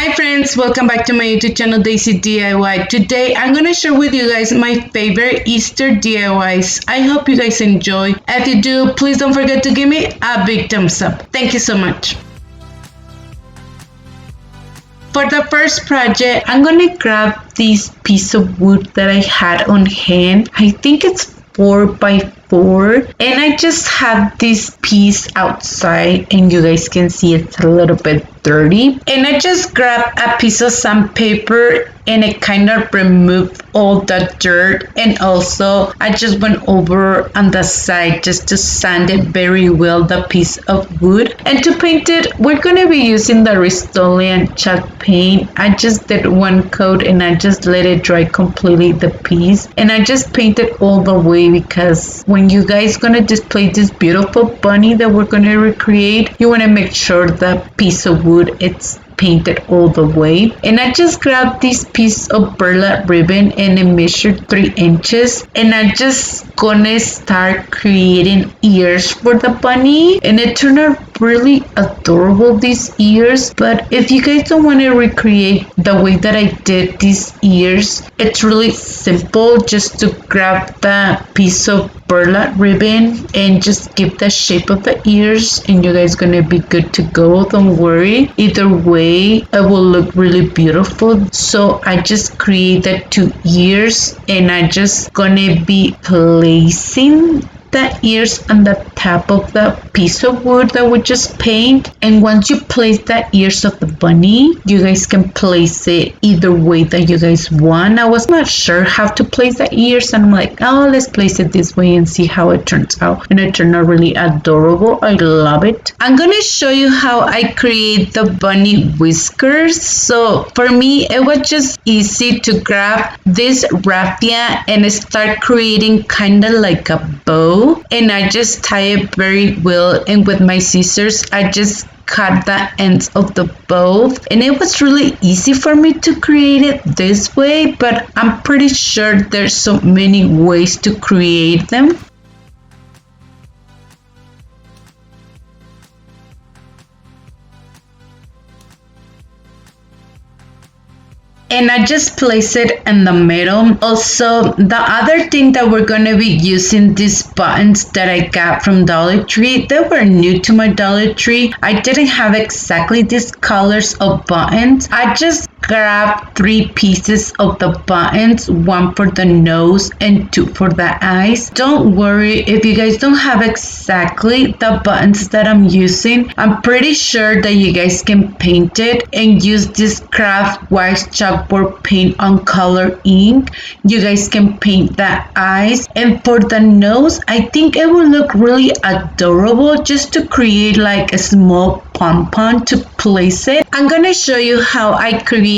Hi friends, welcome back to my YouTube channel Daysi DIY. Today I'm going to share with you guys my favorite Easter DIYs. I hope you guys enjoy. If you do, please don't forget to give me a big thumbs up. Thank you so much. For the first project, I'm going to grab this piece of wood that I had on hand. I think it's 4x4, and I just have this piece outside, and you guys can see it's a little bit dirty, and I just grabbed a piece of sandpaper and it kind of removed all the dirt, and also I just went over on the side just to sand it very well, the piece of wood. And to paint it, we're going to be using the Rust-Oleum chalk paint. I just did one coat and I just let it dry completely, the piece, and I just painted all the way, because when you guys gonna display this beautiful bunny that we're gonna recreate, you want to make sure the piece of wood it's painted all the way. And I just grabbed this piece of burlap ribbon and it measured 3 inches, and I just gonna start creating ears for the bunny, and it turned out really adorable, these ears. But if you guys don't want to recreate the way that I did these ears, it's really simple. Just to grab the piece of burlap ribbon and just give the shape of the ears, and you guys gonna be good to go. Don't worry, either way it will look really beautiful. So I just created 2 ears, and I just gonna be placing the ears on the top of the piece of wood that we just paint. And once you place the ears of the bunny, you guys can place it either way that you guys want. I was not sure how to place the ears, and I'm like, oh, let's place it this way and see how it turns out. And it turned out really adorable. I love it. I'm gonna show you how I create the bunny whiskers. So for me, it was just easy to grab this raffia and start creating kind of like a bow, and I just tie it very well, and with my scissors I just cut the ends of the bow, and it was really easy for me to create it this way, but I'm pretty sure there's so many ways to create them. And I just place it in the middle. Also, the other thing that we're going to be using, these buttons that I got from Dollar Tree. They were new to my Dollar Tree. I didn't have exactly these colors of buttons. I just grabbed 3 pieces of the buttons, 1 for the nose and 2 for the eyes. Don't worry if you guys don't have exactly the buttons that I'm using. I'm pretty sure that you guys can paint it and use this craft white chalkboard paint on color ink. You guys can paint the eyes, and for the nose I think it will look really adorable, just to create like a small pom-pom to place it. I'm gonna show you how I create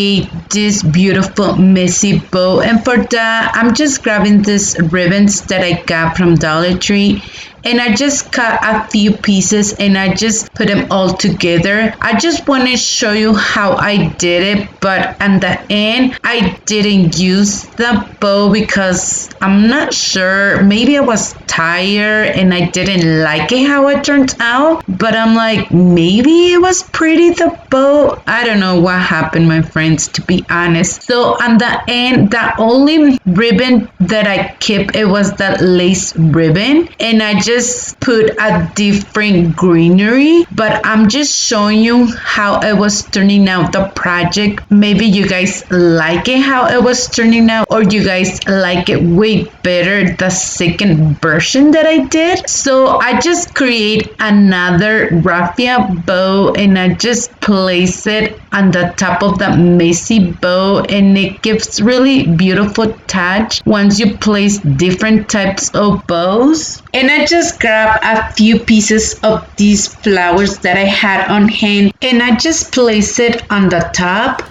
this beautiful messy bow, and for that I'm just grabbing these ribbons that I got from Dollar Tree, and I just cut a few pieces and I just put them all together. I just want to show you how I did it, but at the end I didn't use the bow because I'm not sure, maybe I was tired and I didn't like it how it turned out, but I'm like, maybe it was pretty, the bow. I don't know what happened, my friends, to be honest. So on the end, the only ribbon that I kept, it was that lace ribbon, and I just put a different greenery, but I'm just showing you how it was turning out, the project. Maybe you guys like it how it was turning out, or you guys like it way better the second version that I did. So I just create another raffia bow and I just place it on the top of the messy bow, and it gives really beautiful touch once you place different types of bows. And I just grab a few pieces of these flowers that I had on hand, and I just place it on the top.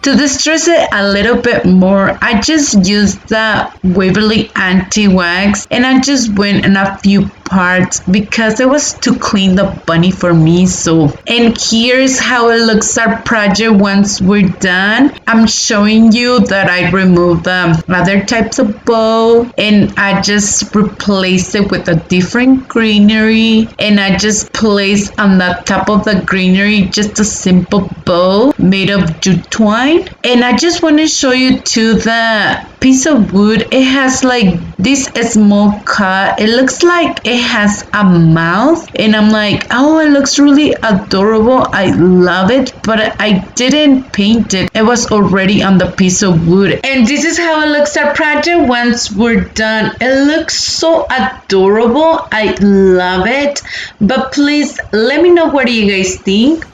To distress it a little bit more, I just used the Waverly anti-wax and I just went in a few parts because it was too clean the bunny for me. So, and here's how it looks our project once we're done. I'm showing you that I removed the other types of bow and I just replaced it with a different greenery, and I just placed on the top of the greenery just a simple bow made of jute twine. And I just want to show you too the piece of wood. It has like this small cut. It looks like it has a mouth, and I'm like, oh, it looks really adorable. I love it, but I didn't paint it. It was already on the piece of wood. And this is how it looks our project once we're done. It looks so adorable. I love it. But please let me know, what do you guys think?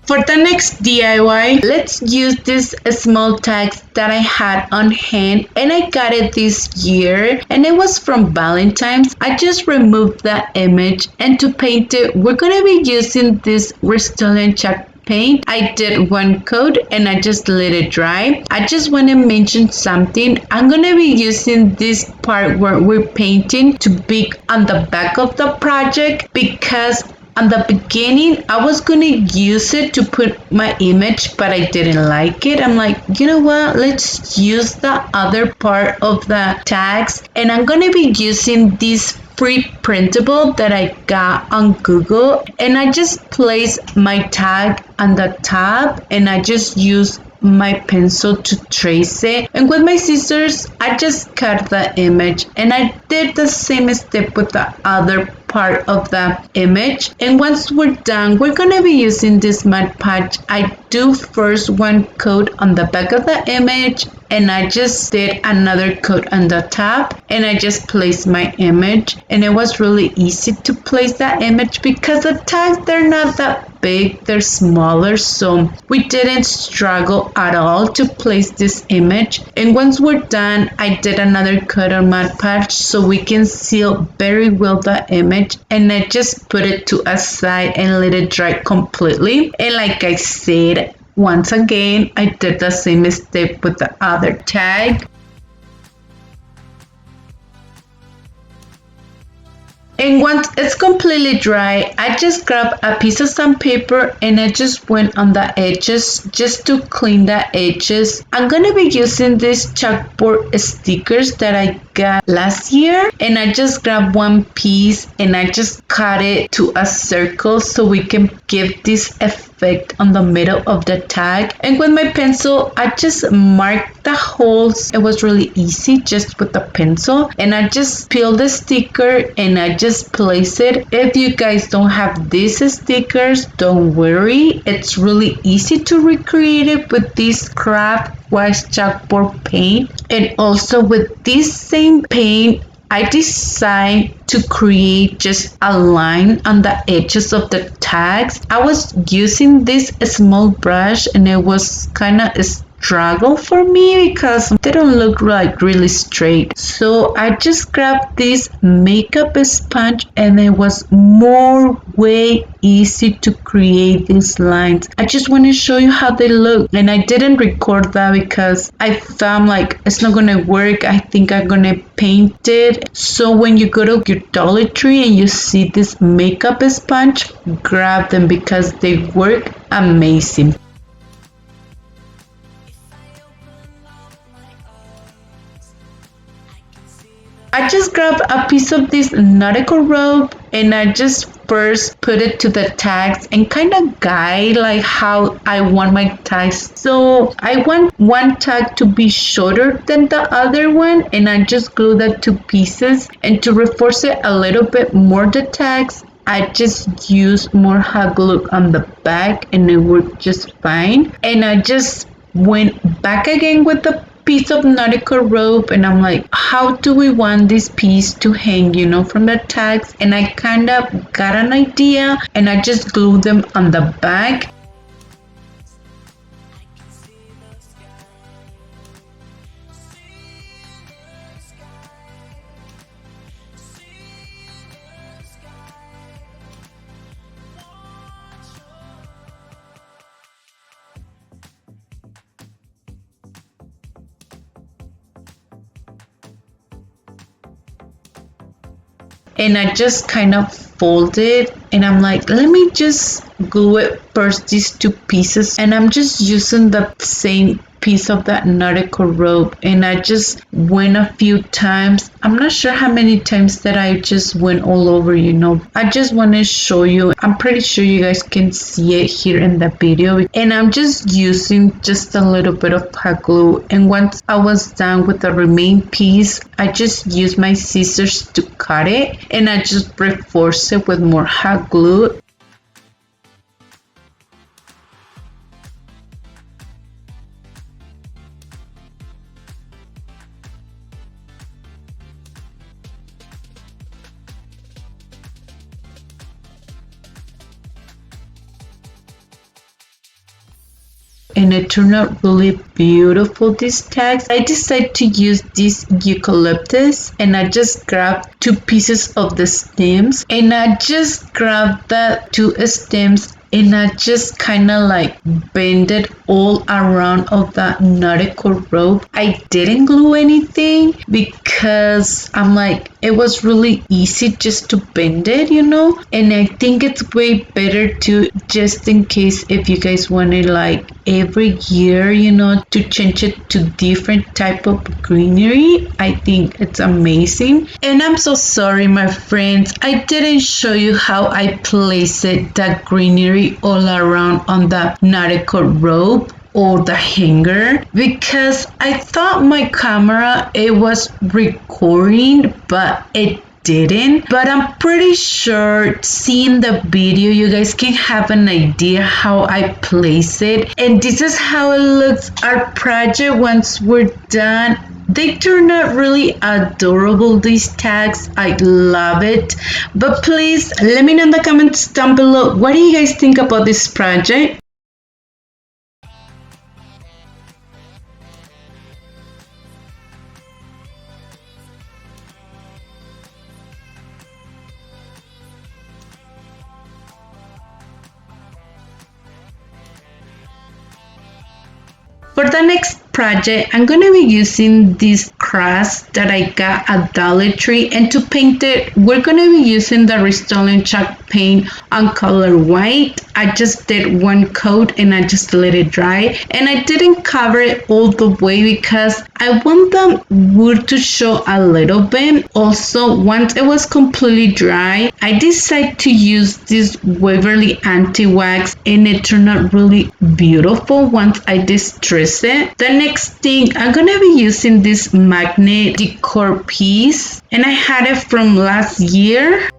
For the next DIY, let's use this small tags that I had on hand, and I got it this year and it was from Valentine's. I just removed the image, and to paint it, we're gonna be using this Rust-Oleum chalk paint. I did one coat and I just let it dry. I just want to mention something. I'm gonna be using this part where we're painting to be on the back of the project, because on the beginning, I was gonna use it to put my image, but I didn't like it. I'm like, you know what? Let's use the other part of the tags, and I'm gonna be using this free printable that I got on Google, and I just placed my tag on the top, and I just use my pencil to trace it, and with my scissors I just cut the image, and I did the same step with the other part of the image. And once we're done, we're gonna be using this Mod Podge. I do first one coat on the back of the image, and I just did another coat on the top, and I just placed my image, and it was really easy to place that image because the tags, they're not that big, they're smaller, so we didn't struggle at all to place this image. And once we're done, I did another coat on Mod Podge so we can seal very well the image, and I just put it to a side and let it dry completely. And like I said, once again, I did the same step with the other tag. And once it's completely dry, I just grabbed a piece of sandpaper and I just went on the edges just to clean the edges. I'm gonna be using these chalkboard stickers that I got last year, and I just grabbed one piece and I just cut it to a circle so we can give this effect on the middle of the tag. And with my pencil, I just marked the holes. It was really easy just with the pencil, and I just peeled the sticker and I just place it. If you guys don't have these stickers, don't worry, it's really easy to recreate it with this craft wax chalkboard paint. And also with this same paint, I decided to create just a line on the edges of the tags. I was using this small brush and it was kind of struggle for me because they don't look like really straight. So I just grabbed this makeup sponge and it was way easy to create these lines. I just want to show you how they look, and I didn't record that because I found like it's not gonna work. I think I'm gonna paint it. So when you go to your Dollar Tree and you see this makeup sponge, grab them because they work amazing. I just grabbed a piece of this nautical rope and I just first put it to the tags and kind of guide like how I want my tags. So I want one tag to be shorter than the other one, and I just glue the two pieces. And to reinforce it a little bit more, the tags, I just use more hot glue on the back and it worked just fine. And I just went back again with the piece of nautical rope, and I'm like, how do we want this piece to hang, from the tags? And I kind of got an idea and I just glued them on the back. and I just kind of fold it, and I'm like, let me just glue it first, these two pieces, and I'm just using the same piece of that nautical rope, and I just went a few times. I'm not sure how many times that I just went all over, I just want to show you. I'm pretty sure you guys can see it here in the video, and I'm just using just a little bit of hot glue, and once I was done with the remaining piece, I just used my scissors to cut it, and I just reinforce it with more hot glue. And it turned out really beautiful, these tags. I decided to use this eucalyptus, and I just grabbed two pieces of the stems, and I just grabbed the two stems, and I just kind of like bend it all around of that nautical rope. I didn't glue anything because I'm like, it was really easy just to bend it, and I think it's way better to, just in case if you guys want to like every year, to change it to different type of greenery. I think it's amazing. And I'm so sorry, my friends, I didn't show you how I placed it, that greenery all around on the nautical rope or the hanger, because I thought my camera, it was recording, but it didn't. But I'm pretty sure seeing the video, you guys can have an idea how I place it. And this is how it looks, our project once we're done. They turn out really adorable, these tags. I love it. But please let me know in the comments down below, what do you guys think about this project? For the next project, I'm going to be using this crust that I got at Dollar Tree, and to paint it, we're going to be using the Rust-Oleum chalk paint on color white. I just did one coat and I just let it dry, and I didn't cover it all the way because I want the wood to show a little bit. Also, once it was completely dry, I decided to use this Waverly anti-wax, and it turned out really beautiful once I distress it. The next thing, I'm gonna be using this magnet decor piece, and I had it from last year.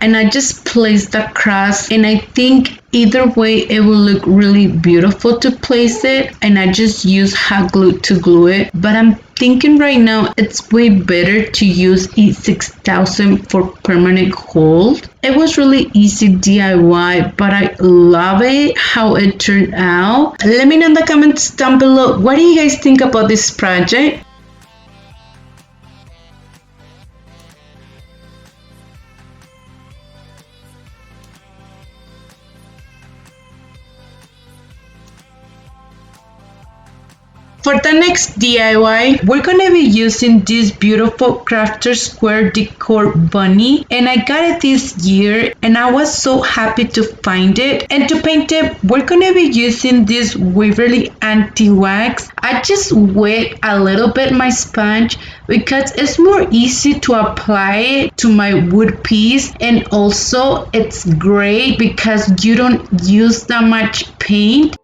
And I just placed the crust, and I think either way it will look really beautiful to place it, and I just use hot glue to glue it. But I'm thinking right now it's way better to use E6000 for permanent hold. It was really easy DIY, but I love it how it turned out. Let me know in the comments down below, what do you guys think about this project? For the next DIY, we're gonna be using this beautiful Crafter Square Decor Bunny, and I got it this year, and I was so happy to find it. And to paint it, we're gonna be using this Waverly Anti-Wax. I just wet a little bit my sponge because it's more easy to apply it to my wood piece, and also it's great because you don't use that much paint.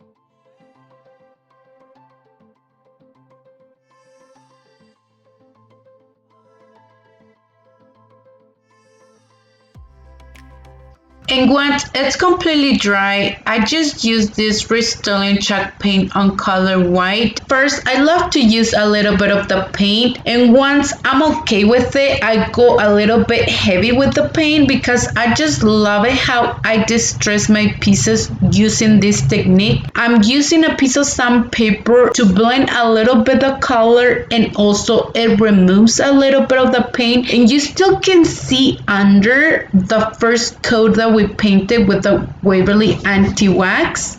And once it's completely dry, I just use this Rust-Oleum chalk paint on color white. First, I love to use a little bit of the paint, and once I'm okay with it, I go a little bit heavy with the paint because I just love it how I distress my pieces using this technique. I'm using a piece of sandpaper to blend a little bit of color, and also it removes a little bit of the paint, and you still can see under the first coat that we painted with the Waverly Anti-Wax.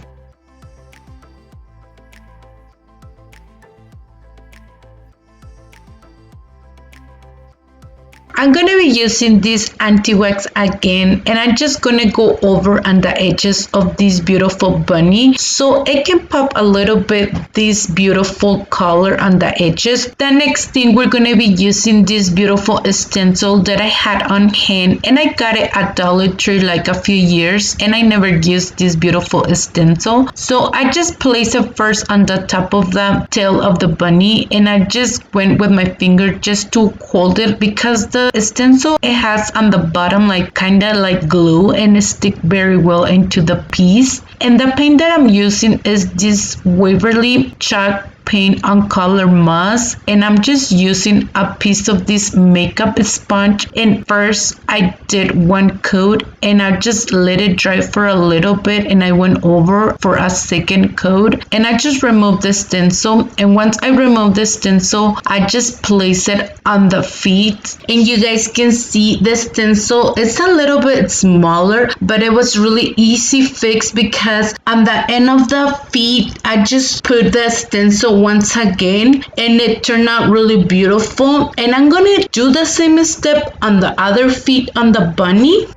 I'm going to be using this anti-wax again, and I'm just going to go over on the edges of this beautiful bunny so it can pop a little bit this beautiful color on the edges. The next thing, we're going to be using this beautiful stencil that I had on hand, and I got it at Dollar Tree like a few years, and I never used this beautiful stencil. So I just placed it first on the top of the tail of the bunny, and I just went with my finger just to hold it because the stencil, it has on the bottom like kind of like glue, and it stick very well into the piece. And the paint that I'm using is this Waverly chalk paint on color moss, and I'm just using a piece of this makeup sponge. And first I did one coat, and I just let it dry for a little bit, and I went over for a second coat, and I just removed the stencil. And once I removed the stencil, I just place it on the feet, and you guys can see the stencil, it's a little bit smaller, but it was really easy fix because on the end of the feet I just put the stencil once again, and it turned out really beautiful. And I'm gonna do the same step on the other feet on the bunny.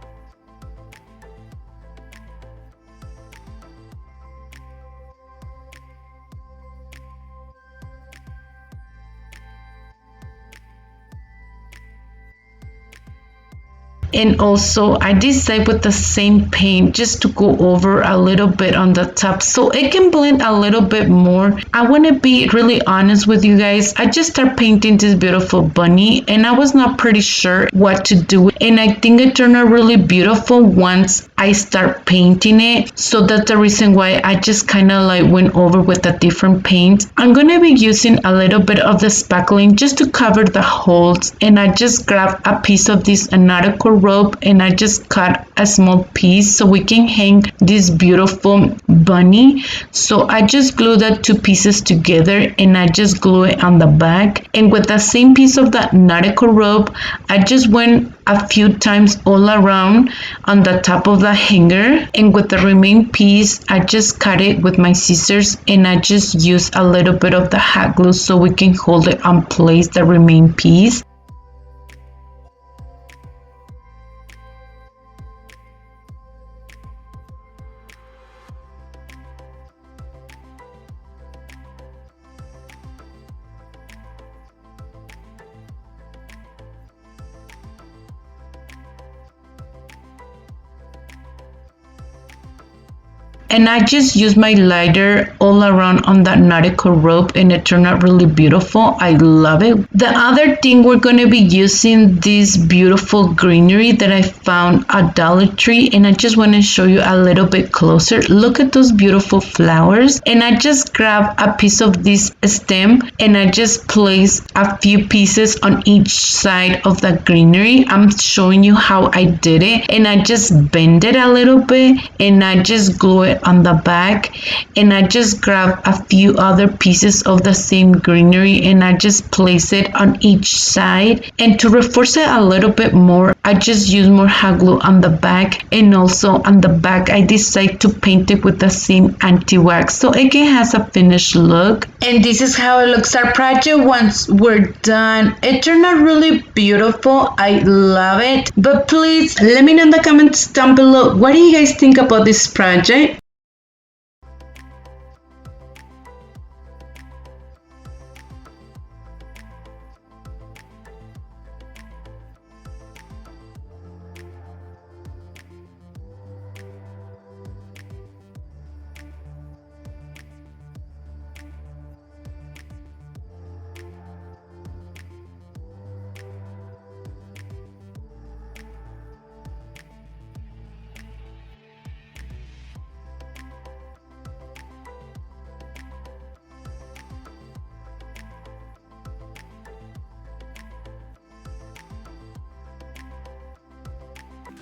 And also I decided with the same paint just to go over a little bit on the top so it can blend a little bit more. I want to be really honest with you guys. I just started painting this beautiful bunny, and I was not pretty sure what to do, and I think it turned out really beautiful once I start painting it. So that's the reason why I just kind of like went over with a different paint. I'm going to be using a little bit of the spackling just to cover the holes, and I just grabbed a piece of this Nautical rope, and I just cut a small piece so we can hang this beautiful bunny. So I just glued the two pieces together, and I just glue it on the back. And with the same piece of that nautical rope, I just went a few times all around on the top of the hanger, and with the remaining piece I just cut it with my scissors, and I just use a little bit of the hot glue so we can hold it on place, the remaining piece. And I just used my lighter all around on that nautical rope, and it turned out really beautiful. I love it. The other thing, we're going to be using this beautiful greenery that I found at Dollar Tree, and I just want to show you a little bit closer. Look at those beautiful flowers. And I just grabbed a piece of this stem, and I just placed a few pieces on each side of the greenery. I'm showing you how I did it, and I just bend it a little bit, and I just glue it on the back, and I just grab a few other pieces of the same greenery, and I just place it on each side. And to reinforce it a little bit more, I just use more hot glue on the back, and also on the back I decide to paint it with the same anti-wax so it has a finished look. And this is how it looks, our project once we're done. It turned out really beautiful. I love it. But please let me know in the comments down below, what do you guys think about this project?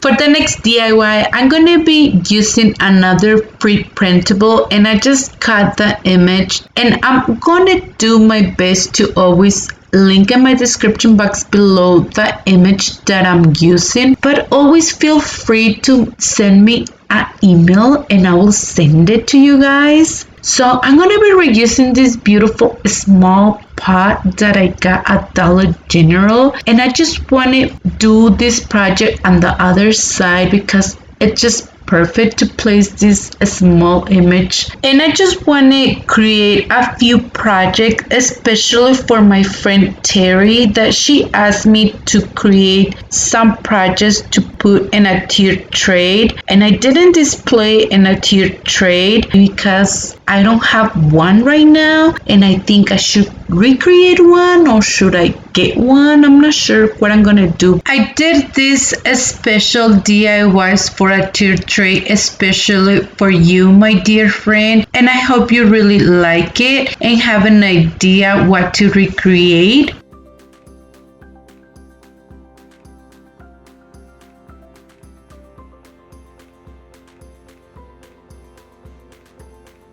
For the next DIY, I'm going to be using another pre-printable, and I just cut the image, and I'm going to do my best to always link in my description box below the image that I'm using, but always feel free to send me an email and I will send it to you guys. So I'm going to be reusing this beautiful small pot that I got at Dollar General, and I just want to do this project on the other side because it's just perfect to place this small image. And I just want to create a few projects, especially for my friend Terry, that she asked me to create some projects to put in a tiered tray. And I didn't display in a tiered tray because I don't have one right now, and I think I should recreate one, or should I get one? I'm not sure what I'm gonna do. I did this special DIYs for a tiered tray, especially for you, my dear friend, and I hope you really like it and have an idea what to recreate.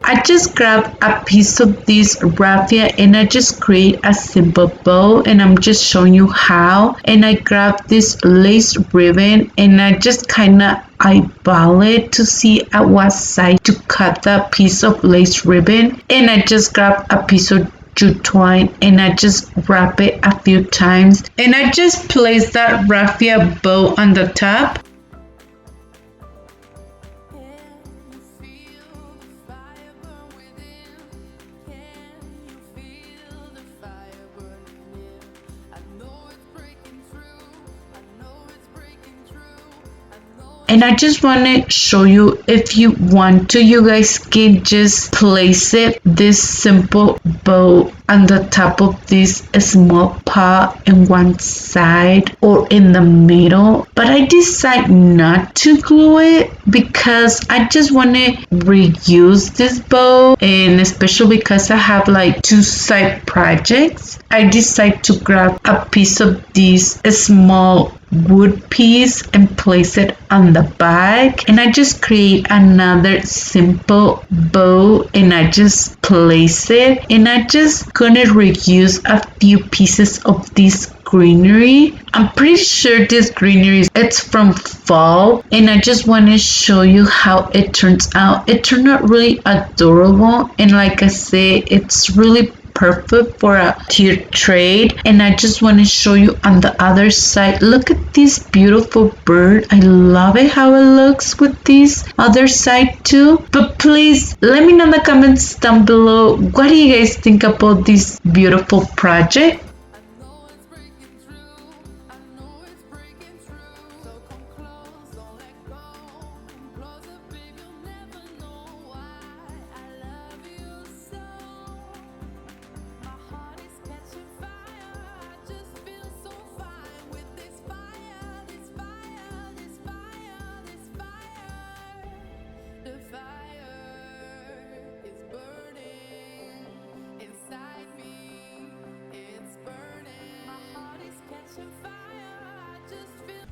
I just grab a piece of this raffia and I just create a simple bow, and I'm just showing you how. And I grab this lace ribbon and I just kind of eyeball it to see at what side to cut the piece of lace ribbon. And I just grab a piece of jute twine and I just wrap it a few times, and I just place that raffia bow on the top. And I just want to show you, if you want to, you guys can just place it, this simple bow, on the top of this small pot in one side or in the middle. But I decide not to glue it because I just want to reuse this bow, and especially because I have like two side projects, I decide to grab a piece of this small wood piece and place it on the back, and I just create another simple bow and I just place it, and I just gonna reuse a few pieces of this greenery. I'm pretty sure this greenery it's from fall, and I just want to show you how it turns out. It turned out really adorable, and like I say, it's really perfect for a tiered tray. And I just want to show you on the other side. Look at this beautiful bird. I love it how it looks with this other side too. But please let me know in the comments down below, what do you guys think about this beautiful project?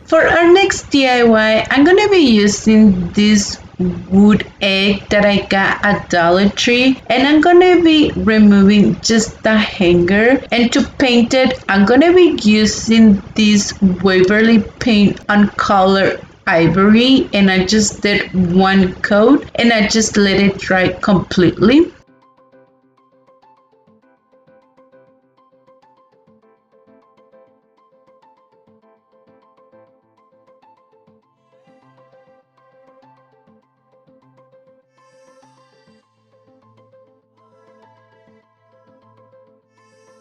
For our next DIY, I'm gonna be using this wood egg that I got at Dollar Tree, and I'm gonna be removing just the hanger, and to paint it I'm gonna be using this Waverly paint on color ivory, and I just did one coat and I just let it dry completely.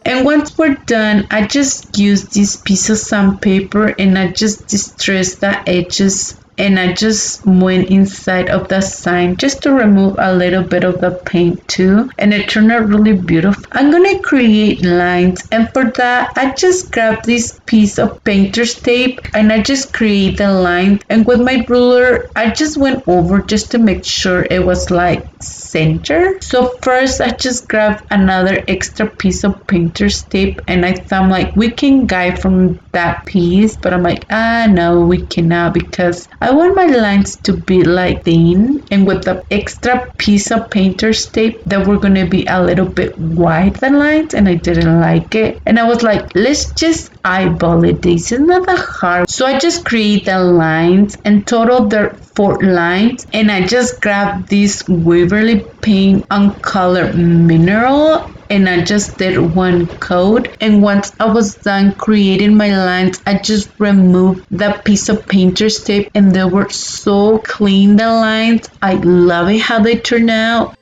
And once we're done, I just use this piece of sandpaper and I just distress the edges, and I just went inside of the sign just to remove a little bit of the paint too, and it turned out really beautiful. I'm gonna create lines, and for that I just grabbed this piece of painter's tape and I just create the line, and with my ruler I just went over just to make sure it was like center. So first I just grabbed another extra piece of painter's tape, and I thought like we can guide from that piece, but I'm like, no, we cannot, because I want my lines to be like thin, and with the extra piece of painter's tape that we're gonna be a little bit wide the lines, and I didn't like it, and I was like, let's just eyeball it. This is not that hard. So I just create the lines, and total there are 4 lines, and I just grabbed this Waverly paint on color mineral, and I just did one coat. And once I was done creating my lines, I just removed that piece of painter's tape, and they were so clean, the lines. I love it how they turn out.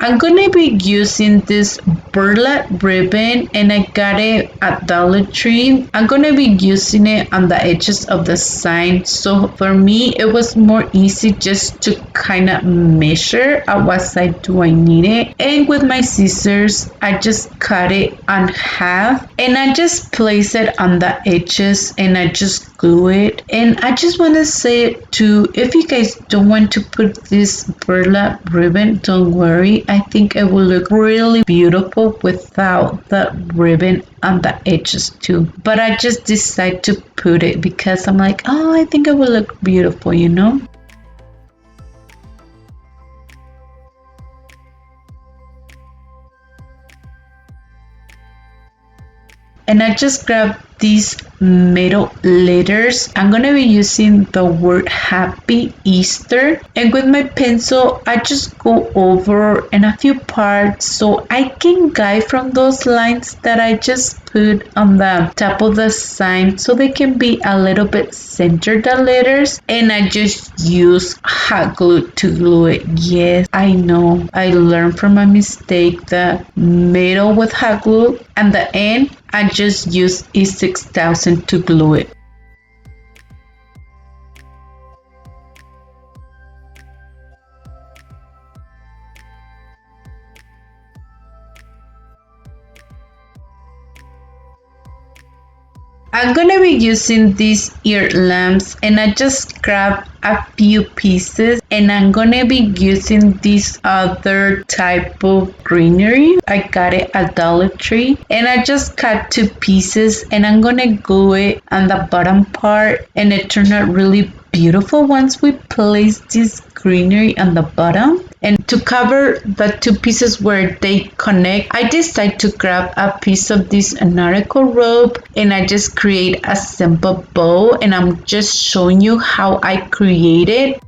I'm gonna be using this burlap ribbon, and I got it at Dollar Tree. I'm gonna be using it on the edges of the sign. So for me, it was more easy just to kind of measure at what side do I need it. And with my scissors, I just cut it on half, and I just place it on the edges, and I just glue it. And I just want to say too, if you guys don't want to put this burlap ribbon, don't worry. I think it will look really beautiful without the ribbon on the edges too. But I just decided to put it because I'm like, oh, I think it will look beautiful, you know? And I just grabbed these metal letters. I'm gonna be using the word Happy Easter, and with my pencil I just go over in a few parts so I can guide from those lines that I just put on the top of the sign so they can be a little bit centered, the letters. And I just use hot glue to glue it. Yes, I know, I learned from my mistake. The middle with hot glue and the end I just use E6000 to glue it. I'm gonna be using these ear lamps, and I just grabbed a few pieces, and I'm gonna be using this other type of greenery. I got it at Dollar Tree, and I just cut two pieces, and I'm gonna glue it on the bottom part, and it turned out really beautiful once we place this greenery on the bottom. And to cover the two pieces where they connect, I decided to grab a piece of this nautical rope, and I just create a simple bow, and I'm just showing you how I create it.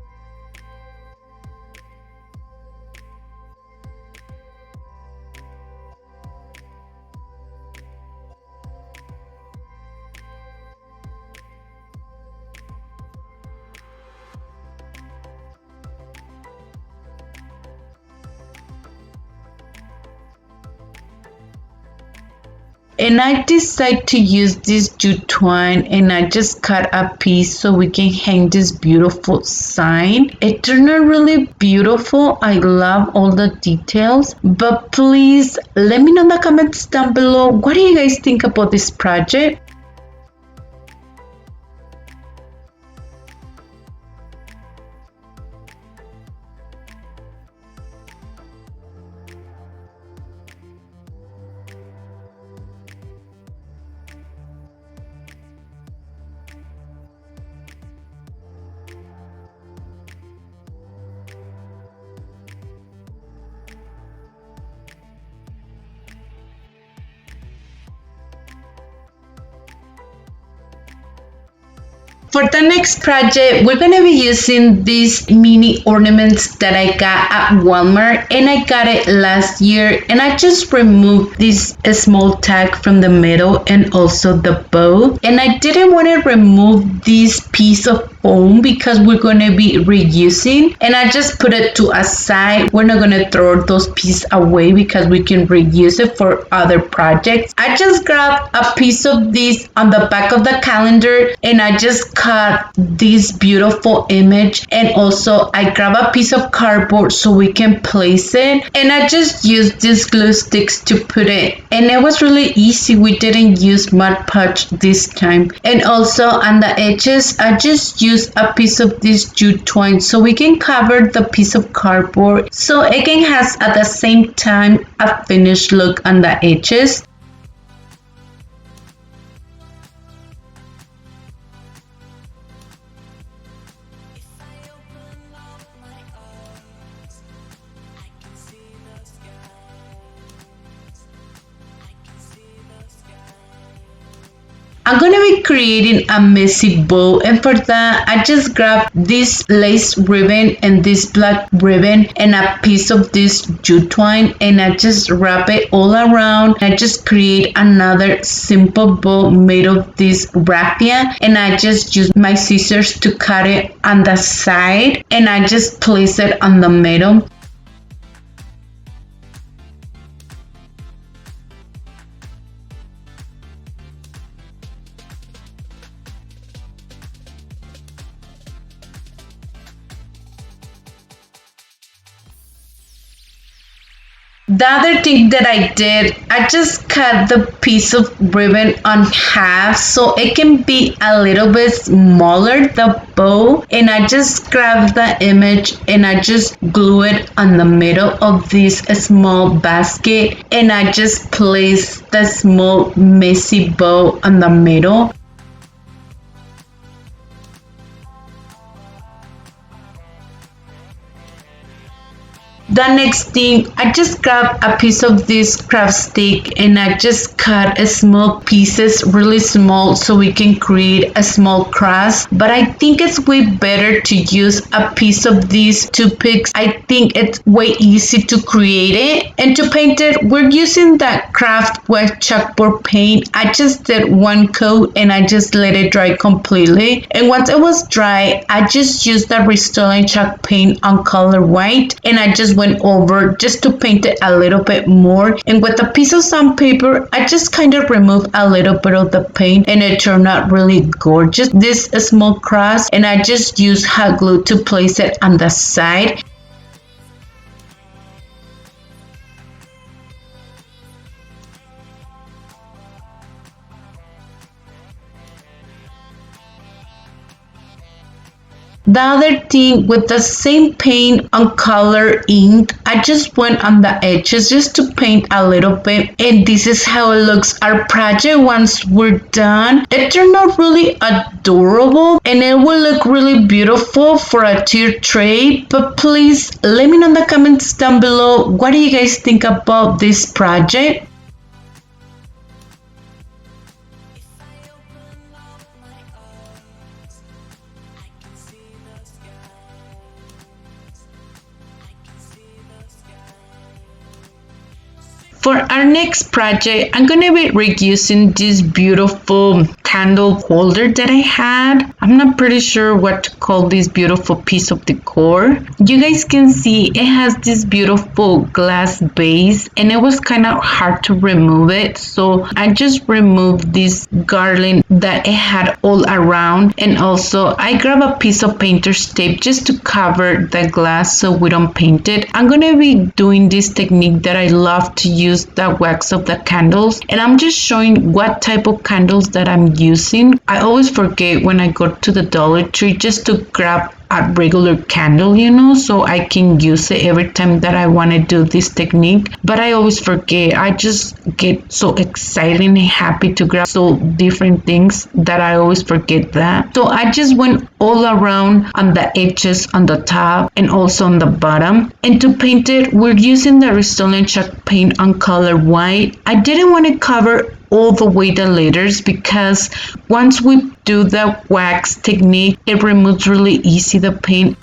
And I decided to use this jute twine, and I just cut a piece so we can hang this beautiful sign. It turned out really beautiful. I love all the details. But please let me know in the comments down below, what do you guys think about this project? For the next project, we're going to be using these mini ornaments that I got at Walmart, and I got it last year, and I just removed this small tag from the middle and also the bow. And I didn't want to remove this piece of foam because we're going to be reusing, and I just put it to a side. We're not going to throw those pieces away because we can reuse it for other projects. I just grabbed a piece of this on the back of the calendar, and I just cut this beautiful image, and also I grab a piece of cardboard so we can place it, and I just used these glue sticks to put it, and it was really easy. We didn't use Mod Podge this time. And also on the edges, I just used a piece of this jute twine so we can cover the piece of cardboard so it can has at the same time a finished look on the edges. I'm gonna be creating a messy bow, and for that I just grabbed this lace ribbon and this black ribbon and a piece of this jute twine, and I just wrap it all around. I just create another simple bow made of this raffia, and I just use my scissors to cut it on the side, and I just place it on the middle. The other thing that I did, I just cut the piece of ribbon on half so it can be a little bit smaller, the bow, and I just grabbed the image and I just glue it on the middle of this small basket, and I just place the small messy bow on the middle. The next thing, I just grabbed a piece of this craft stick and I just cut small pieces, really small, so we can create a small crust. But I think it's way better to use a piece of these toothpicks. I think it's way easy to create it. And to paint it, we're using that craft wet chalkboard paint. I just did one coat and I just let it dry completely. And once it was dry, I just used the Rust-Oleum chalk paint on color white, and I just went over just to paint it a little bit more, and with a piece of sandpaper I just kind of removed a little bit of the paint, and it turned out really gorgeous, this small crust. And I just used hot glue to place it on the side. The other thing, with the same paint on color ink, I just went on the edges just to paint a little bit, and this is how it looks. Our project, once we're done, it turned out really adorable, and it will look really beautiful for a tier tray. But please let me know in the comments down below, what do you guys think about this project? For our next project, I'm gonna be reusing this beautiful candle holder that I had. I'm not pretty sure what to call this beautiful piece of decor. You guys can see it has this beautiful glass base, and it was kind of hard to remove it. So I just removed this garland that it had all around, and also I grabbed a piece of painter's tape just to cover the glass so we don't paint it. I'm gonna be doing this technique that I love to use, the wax of the candles, and I'm just showing what type of candles that I'm using. I always forget when I go to the Dollar Tree just to grab a regular candle, so I can use it every time that I want to do this technique, but I always forget. I just get so excited and happy to grab so different things that I always forget that. So I just went all around on the edges, on the top, and also on the bottom. And to paint it, we're using the Rust-Oleum chalk paint on color white. I didn't want to cover all the way the letters because once we do the wax technique, it removes really easy the paint.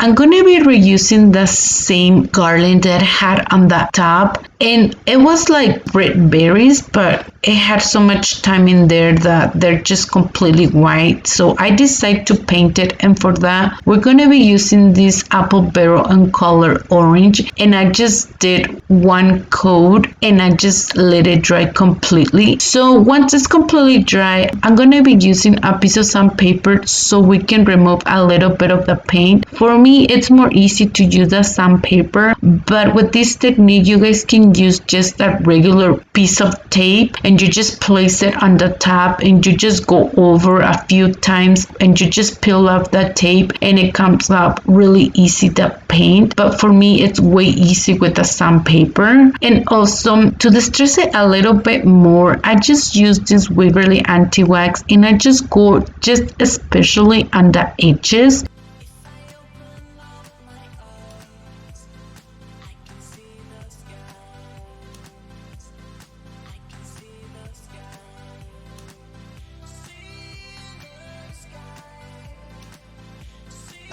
I'm gonna be reusing the same garland that I had on the top, and it was like red berries, but it had so much time in there that they're just completely white. So I decided to paint it, and for that we're gonna be using this apple barrel in color orange, and I just did one coat and I just let it dry completely. So once it's completely dry, I'm gonna be using a piece of sandpaper so we can remove a little bit of the paint. For me, it's more easy to use the sandpaper, but with this technique you guys can can use just a regular piece of tape and you just place it on the top and you just go over a few times and you just peel off the tape and it comes up really easy to paint. But for me it's way easy with the sandpaper. And also to distress it a little bit more, I just use this Waverly anti-wax and I just go just especially on the edges.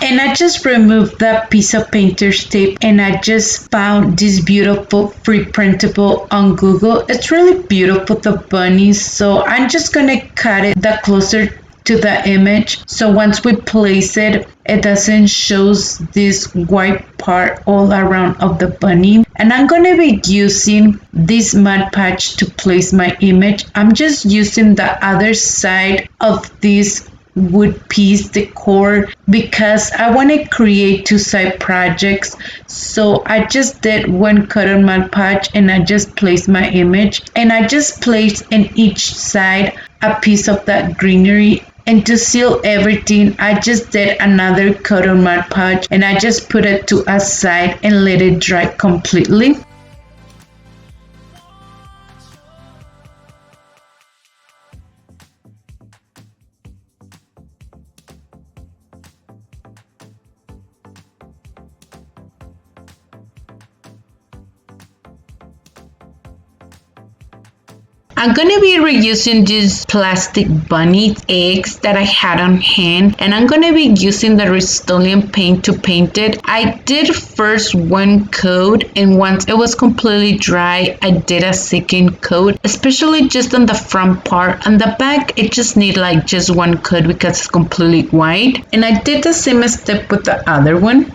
And I just removed that piece of painter's tape and I just found this beautiful free printable on Google. It's really beautiful, the bunnies. So I'm just gonna cut it closer to the image. So once we place it, it doesn't show this white part all around of the bunny. And I'm gonna be using this Mod Podge to place my image. I'm just using the other side of this wood piece decor because I want to create two side projects. So I just did one cut on Mod Podge and I just placed my image and I just placed in each side a piece of that greenery. And to seal everything, I just did another cut on Mod Podge and I just put it to a side and let it dry completely. I'm gonna be reusing these plastic bunny eggs that I had on hand and I'm gonna be using the Rust-Oleum paint to paint it. I did first one coat and once it was completely dry I did a second coat, especially just on the front part. On the back it just need like just one coat because it's completely white. And I did the same step with the other one.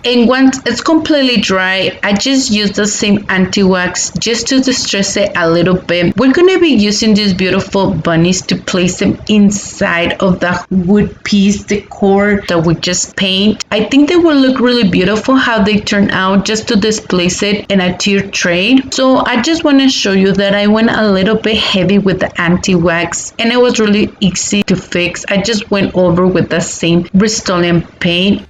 And once it's completely dry, I just use the same anti-wax just to distress it a little bit. We're going to be using these beautiful bunnies to place them inside of the wood piece decor that we just paint. I think they will look really beautiful how they turn out just to displace it in a tier tray. So I just want to show you that I went a little bit heavy with the anti-wax and it was really easy to fix. I just went over with the same Rust-Oleum paint.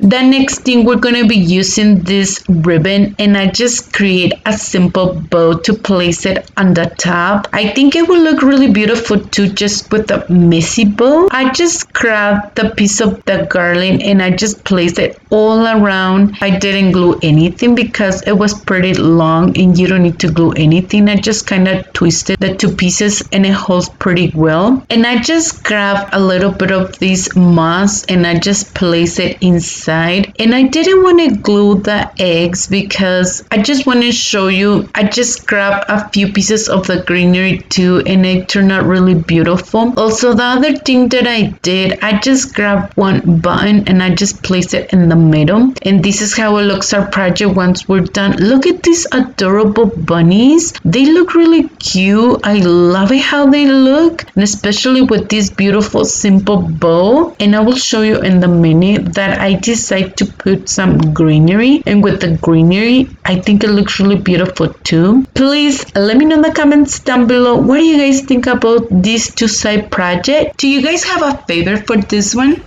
The next thing we're going to be using this ribbon and I just create a simple bow to place it on the top. I think it will look really beautiful too just with a messy bow. I just grabbed the piece of the garland and I just placed it all around. I didn't glue anything because it was pretty long and you don't need to glue anything. I just kind of twisted the two pieces and it holds pretty well. And I just grabbed a little bit of this moss and I just placed it inside. And I didn't want to glue the eggs because I just want to show you. I just grabbed a few pieces of the greenery too and it turned out really beautiful. Also, the other thing that I did, I just grabbed one button and I just placed it in the middle. And this is how it looks our project once we're done. Look at these adorable bunnies. They look really cute. I love it how they look, and especially with this beautiful simple bow. And I will show you in the minute that I decided to put some greenery, and with the greenery I think it looks really beautiful too. Please let me know in the comments down below what do you guys think about this two side project. Do you guys have a favorite for this one?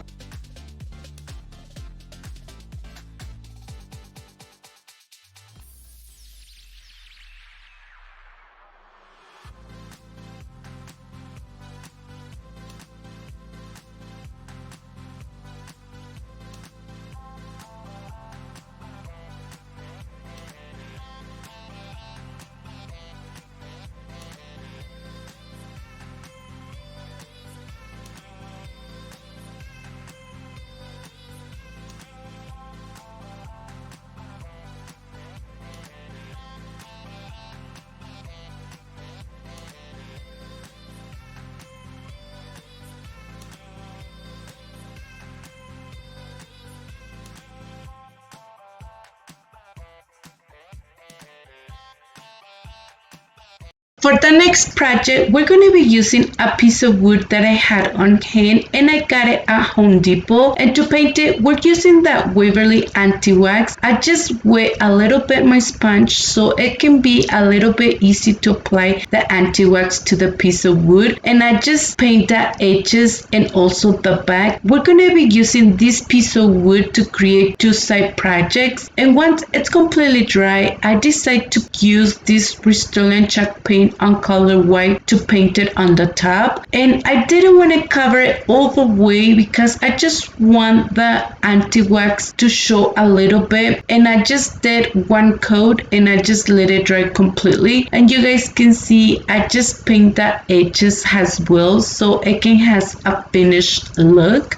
For the next project, we're going to be using a piece of wood that I had on hand and I got it at Home Depot. And to paint it, we're using that Waverly anti-wax. I just wet a little bit my sponge so it can be a little bit easy to apply the anti-wax to the piece of wood. And I just paint the edges and also the back. We're going to be using this piece of wood to create two side projects. And once it's completely dry, I decide to use this Rust-Oleum chalk paint on color white to paint it on the top. And I didn't want to cover it all the way because I just want the anti-wax to show a little bit. And I just did one coat and I just let it dry completely. And you guys can see I just paint the edges as well so it can has a finished look.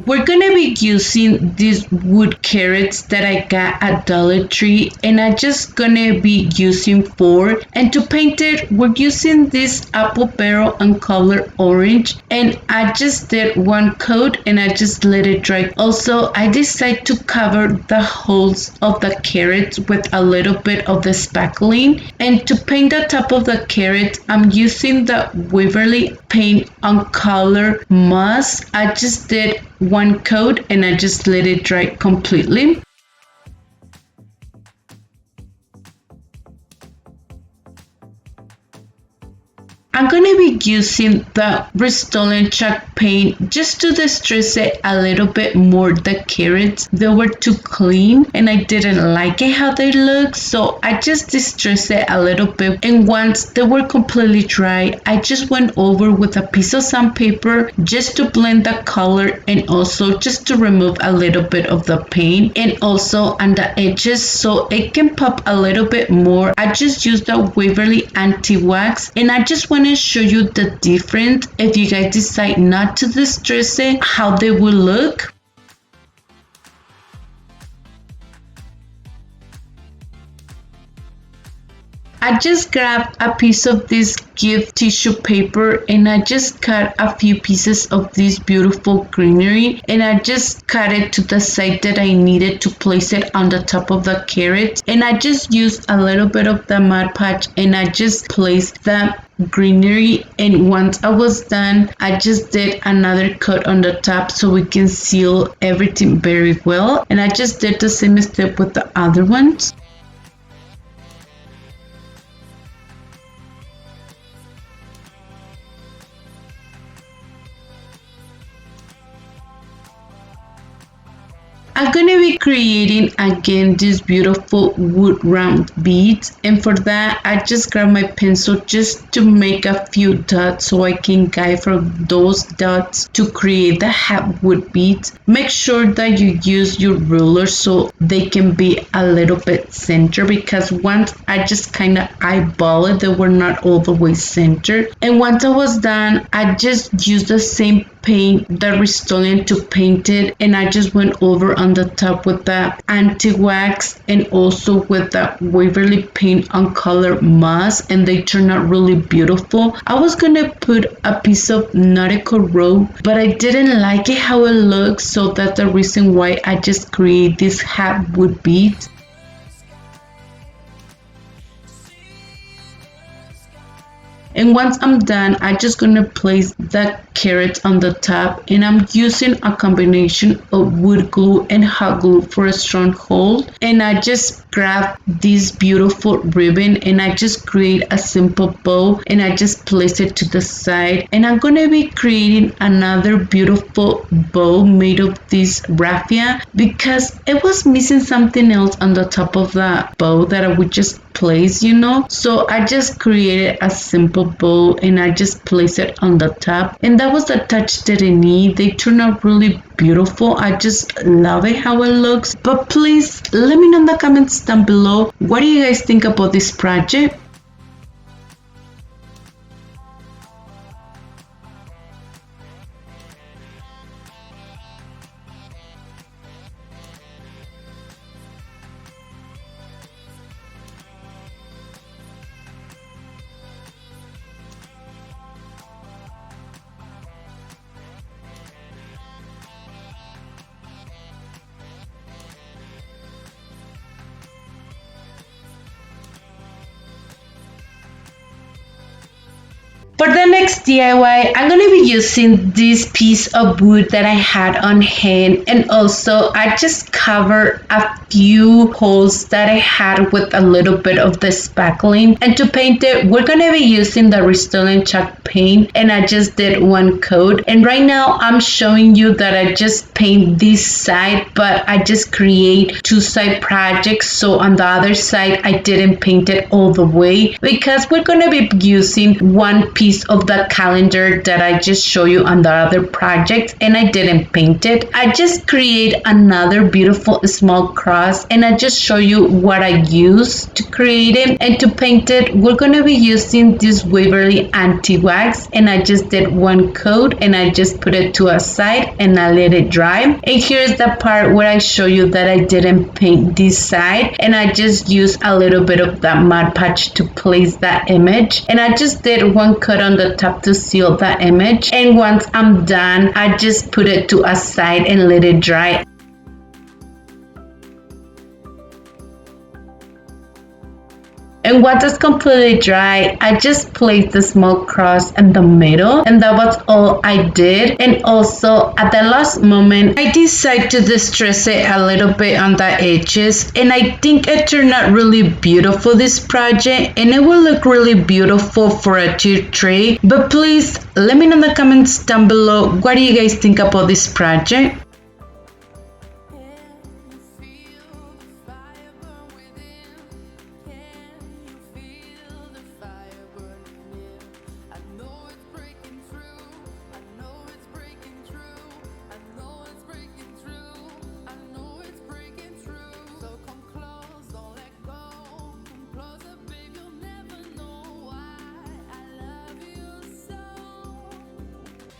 We're gonna be using these wood carrots that I got at Dollar Tree and I just gonna be using 4. And to paint it, we're using this apple barrel and color orange. And I just did one coat and I just let it dry. Also, I decided to cover the holes of the carrots with a little bit of the spackling. And to paint the top of the carrot, I'm using the Waverly paint on color moss. I just did one coat and I just let it dry completely. I'm going to be using the Rust-Oleum chalk paint just to distress it a little bit more. The carrots, they were too clean and I didn't like it how they look, so I just distressed it a little bit. And once they were completely dry, I just went over with a piece of sandpaper just to blend the color and also just to remove a little bit of the paint and also on the edges so it can pop a little bit more. I just used the Waverly anti-wax and I just want to show you the difference if you guys decide not to distress it, how they will look. I just grabbed a piece of this gift tissue paper and I just cut a few pieces of this beautiful greenery and I just cut it to the side that I needed to place it on the top of the carrot. And I just used a little bit of the Mod Podge and I just placed the greenery, and once I was done, I just did another coat on the top so we can seal everything very well. And I just did the same step with the other ones. I'm going to be creating again these beautiful wood round beads, and for that I just grab my pencil just to make a few dots so I can guide from those dots to create the half wood beads. Make sure that you use your ruler so they can be a little bit center, because once I just kind of eyeball it, they were not all the way centered. And once I was done, I just used the same paint, the Rust-Oleum, to paint it, and I just went over on the top with the anti-wax and also with the Waverly paint on color moss, and they turned out really beautiful. I was gonna put a piece of nautical rope, but I didn't like it how it looks, so that's the reason why I just create this half wood beads. And once I'm done, I'm just gonna place the carrots on the top, and I'm using a combination of wood glue and hot glue for a strong hold. And I just grab this beautiful ribbon and I just create a simple bow and I just place it to the side. And I'm gonna be creating another beautiful bow made of this raffia because it was missing something else on the top of the bow that I would just place, you know. So I just created a simple bow and I just place it on the top, and that was the touch that I need. They turn out really beautiful. I just love it how it looks. But please let me know in the comments down below, what do you guys think about this project? next DIY, I'm going to be using this piece of wood that I had on hand, and also I just covered a few holes that I had with a little bit of the spackling. And to paint it, we're going to be using the Rust-Oleum chalk paint, and I just did one coat. And right now I'm showing you that I just paint this side, but I just create two side projects. So on the other side I didn't paint it all the way because we're going to be using one piece of the calendar that I just show you on the other project, and I didn't paint it. I just create another beautiful small cross, and I just show you what I used to create it. And to paint it, we're going to be using this Waverly anti-wax, and I just did one coat, and I just put it to a side and I let it dry. And here's the part where I show you that I didn't paint this side, and I just used a little bit of that Mod Podge to place that image, and I just did one cut on the top to seal the image. And once I'm done, I just put it to a side and let it dry. And once it's completely dry, I just placed the small cross in the middle, and that was all I did. And also at the last moment, I decided to distress it a little bit on the edges, and I think it turned out really beautiful, this project, and it will look really beautiful for a tier tray. But please let me know in the comments down below, what do you guys think about this project?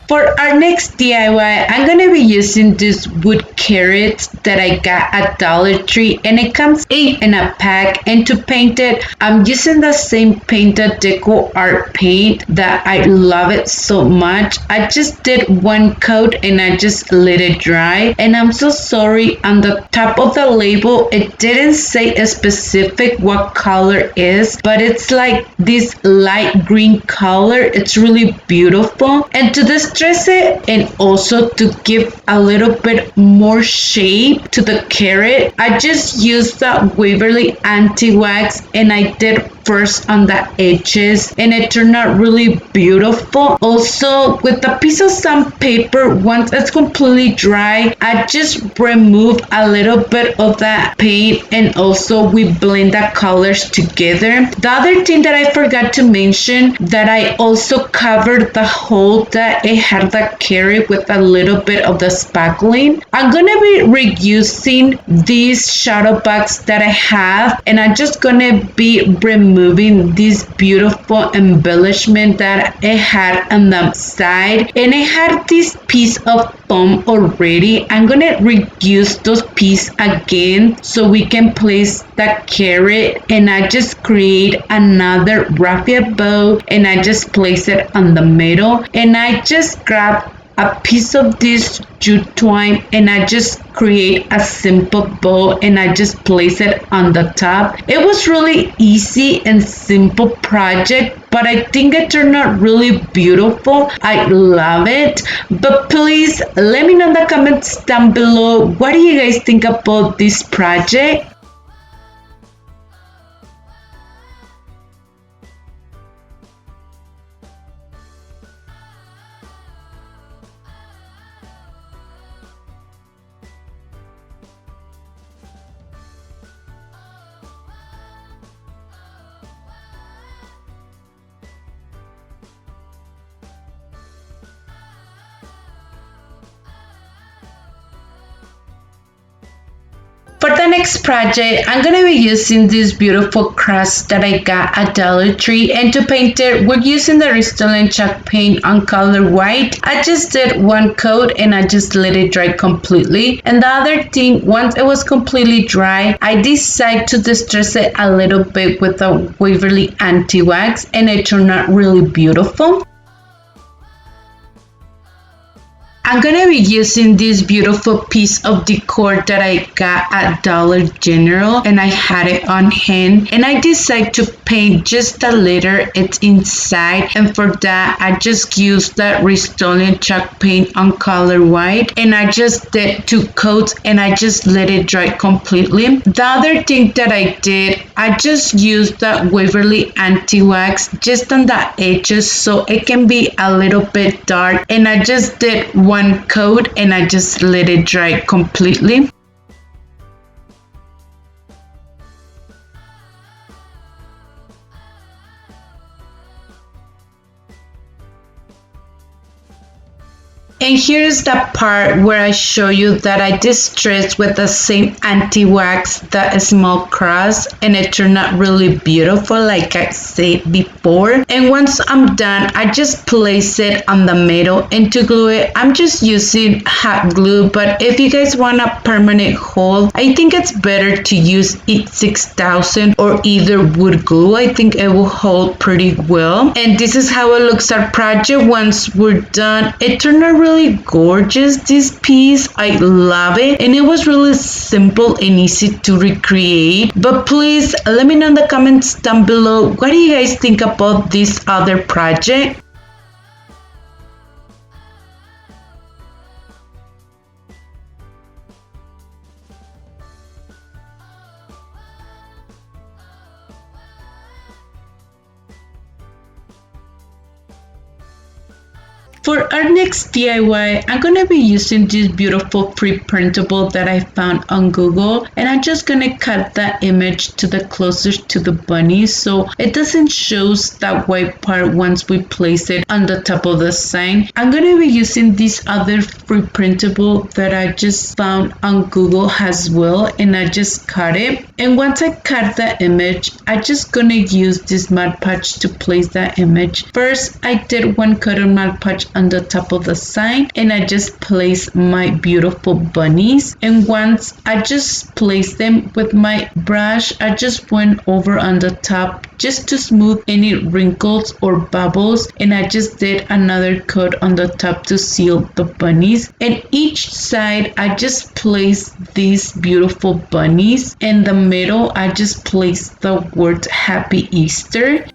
For our next DIY, I'm going to be using this wood carrots that I got at Dollar Tree, and it comes 8 in a pack. And to paint it, I'm using the same paint, the Deco art paint, that I love it so much. I just did one coat and I just let it dry. And I'm so sorry, on the top of the label it didn't say a specific what color is, but it's like this light green color. It's really beautiful. And to distress it, and also to give a little bit more shape to the carrot, I just used the Waverly anti-wax, and I did first on the edges, and it turned out really beautiful. Also, with a piece of sandpaper, once it's completely dry, I just remove a little bit of that paint, and also we blend the colors together. The other thing that I forgot to mention, that I also covered the hole that it had the carrot with a little bit of the spackling. I'm gonna be reusing these shadow box that I have, and I'm just gonna be removing this beautiful embellishment that it had on the side, and it had this piece of foam already. I'm gonna reuse those pieces again so we can place the carrot, and I just create another raffia bow, and I just place it on the middle, and I just grab a piece of this jute twine, and I just create a simple bow, and I just place it on the top. It was really easy and simple project, but I think it turned out really beautiful. I love it. But please let me know in the comments down below, what do you guys think about this project? For the next project, I'm going to be using this beautiful crust that I got at Dollar Tree, and to paint it, we're using the Rust-Oleum chalk paint on color white. I just did one coat and I just let it dry completely. And the other thing, once it was completely dry, I decided to distress it a little bit with the Waverly anti-wax, and it turned out really beautiful. I'm gonna be using this beautiful piece of decor that I got at Dollar General, and I had it on hand, and I decided to paint just a little it's inside, and for that I just used that Rust-Oleum chalk paint on color white, and I just did 2 coats and I just let it dry completely. The other thing that I did, I just used that Waverly anti-wax just on the edges so it can be a little bit dark, and I just did 1 coat and I just let it dry completely. And here's the part where I show you that I distressed with the same anti-wax, the small crust, and it turned out really beautiful like I said before. And once I'm done, I just place it on the middle, and to glue it, I'm just using hot glue, but if you guys want a permanent hold, I think it's better to use E6000 or either wood glue. I think it will hold pretty well. And this is how it looks our project once we're done. It turned out really gorgeous, this piece. I love it, and it was really simple and easy to recreate. But please let me know in the comments down below, what do you guys think about this other project? For our next DIY, I'm going to be using this beautiful pre-printable that I found on Google, and I'm just going to cut that image to the closest to the bunny so it doesn't show that white part once we place it on the top of the sign. I'm going to be using this other pre-printable that I just found on Google as well, and I just cut it. And once I cut the image, I'm just going to use this Mod Podge to place that image. First, I did 1 coat of Mod Podge on the top of the sign, and I just placed my beautiful bunnies. And once I just placed them with my brush, I just went over on the top just to smooth any wrinkles or bubbles, and I just did another coat on the top to seal the bunnies. And each side I just placed these beautiful bunnies. In the middle I just placed the word Happy Easter.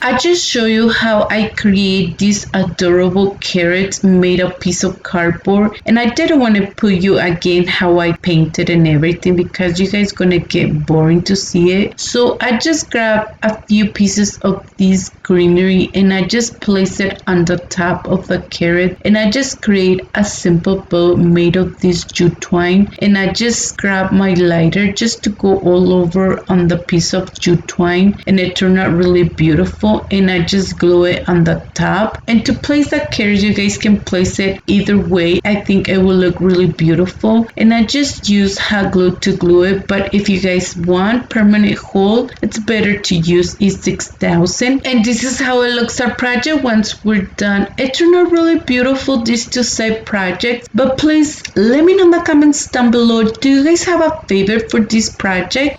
I just show you how I create these adorable carrots made of piece of cardboard, and I didn't want to put you again how I painted and everything because you guys gonna get boring to see it. So I just grabbed a few pieces of this greenery and I just place it on the top of the carrot, and I just create a simple bow made of this jute twine, and I just grab my lighter just to go all over on the piece of jute twine, and it turned out really beautiful. And I just glue it on the top. And to place the carrot, you guys can place it either way. I think it will look really beautiful, and I just use hot glue to glue it, but if you guys want permanent hold, it's better to use E6000. And this is how it looks our project once we're done. It turned out really beautiful, these 2 side projects. But please let me know in the comments down below, do you guys have a favorite for this project?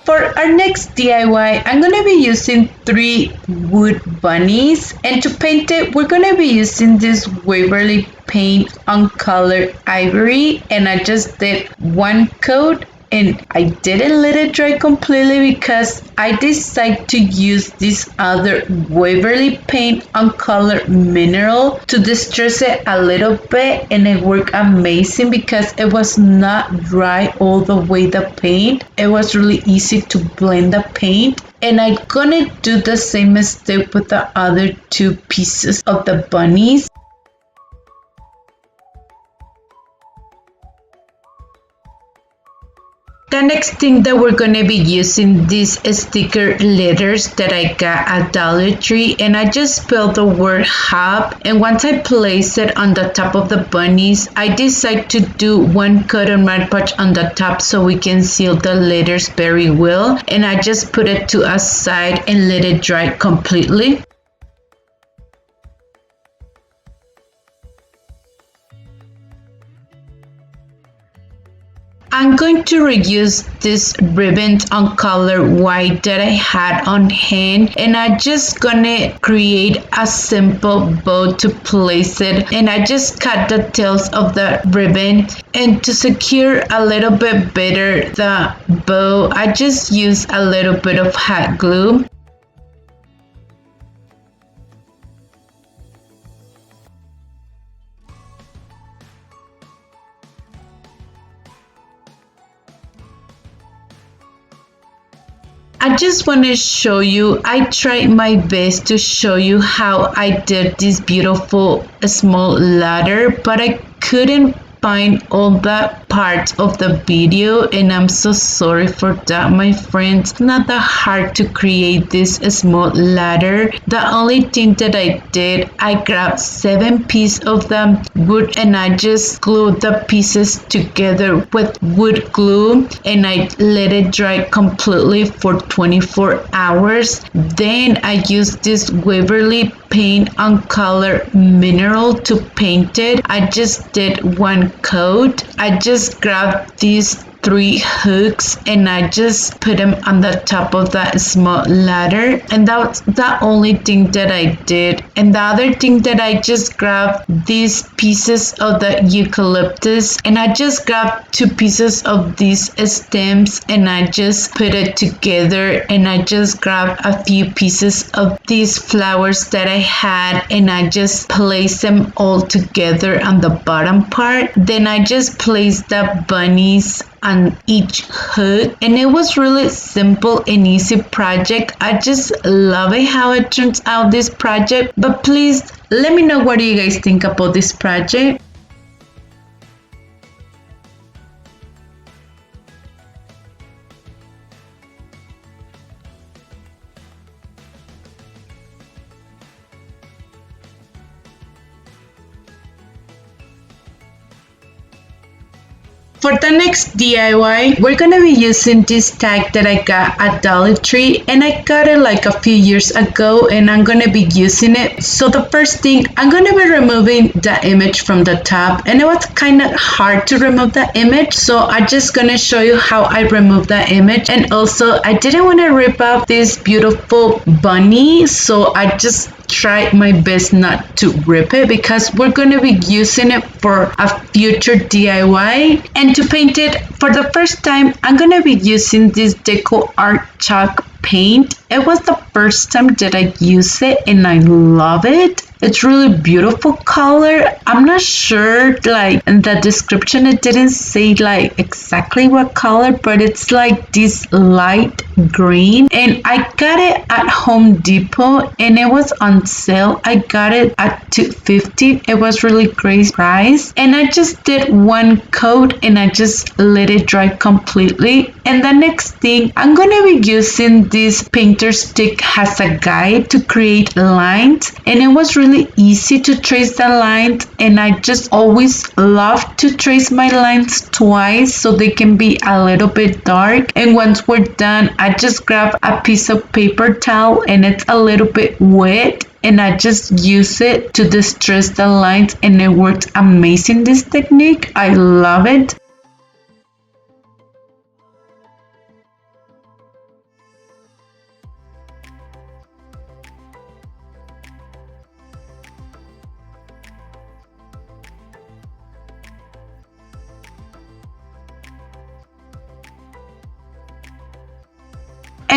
For our next DIY, I'm going to be using 3 wood bunnies, and to paint it, we're going to be using this Waverly paint on color ivory, and I just did 1 coat, and I didn't let it dry completely because I decided to use this other Waverly paint on color mineral to distress it a little bit, and it worked amazing because it was not dry all the way, the paint. It was really easy to blend the paint. And I'm gonna do the same step with the other two pieces of the bunnies. The next thing that we're going to be using these sticker letters that I got at Dollar Tree, and I just spelled the word hub, and once I place it on the top of the bunnies, I decide to do one cut on Mod Podge on the top so we can seal the letters very well, and I just put it to a side and let it dry completely. I'm going to reuse this ribbon on color white that I had on hand, and I just gonna create a simple bow to place it, and I just cut the tails of the ribbon, and to secure a little bit better the bow I just use a little bit of hot glue. I just want to show you, I tried my best to show you how I did this beautiful small ladder, but I couldn't find all the parts of the video, and I'm so sorry for that, my friends. It's not that hard to create this small ladder. The only thing that I did, I grabbed 7 pieces of the wood and I just glued the pieces together with wood glue, and I let it dry completely for 24 hours. Then I used this Waverly paint on color mineral to paint it. I just did one coat. I just grabbed these 3 hooks and I just put them on the top of that small ladder, and that's the only thing that I did. And the other thing that I just grabbed these pieces of the eucalyptus, and I just grabbed 2 pieces of these stems and I just put it together, and I just grabbed a few pieces of these flowers that I had and I just placed them all together on the bottom part. Then I just placed the bunnies on each hook, and it was really simple and easy project. I just love it how it turns out, this project. But please let me know what do you guys think about this project. For the next DIY, we're gonna be using this tag that I got at Dollar Tree, and I got it like a few years ago, and I'm gonna be using it. So the first thing, I'm gonna be removing the image from the top, and it was kind of hard to remove the image, so I'm just gonna show you how I remove the image. And also, I didn't want to rip out this beautiful bunny, so I just try my best not to rip it because we're going to be using it for a future DIY. And to paint it for the first time, I'm going to be using this Deco art chalk paint. It was the first time that I use it and I love it. It's really beautiful color. I'm not sure, like in the description it didn't say like exactly what color, but it's like this light green, and I got it at Home Depot and it was on sale. I got it at $2.50. It was really great price, and I just did one coat and I just let it dry completely. And the next thing, I'm gonna be using this painter stick as a guide to create lines, and it was really easy to trace the lines, and I just always love to trace my lines twice so they can be a little bit dark. And once we're done, I just grab a piece of paper towel and it's a little bit wet, and I just use it to distress the lines, and it works amazing, this technique. I love it.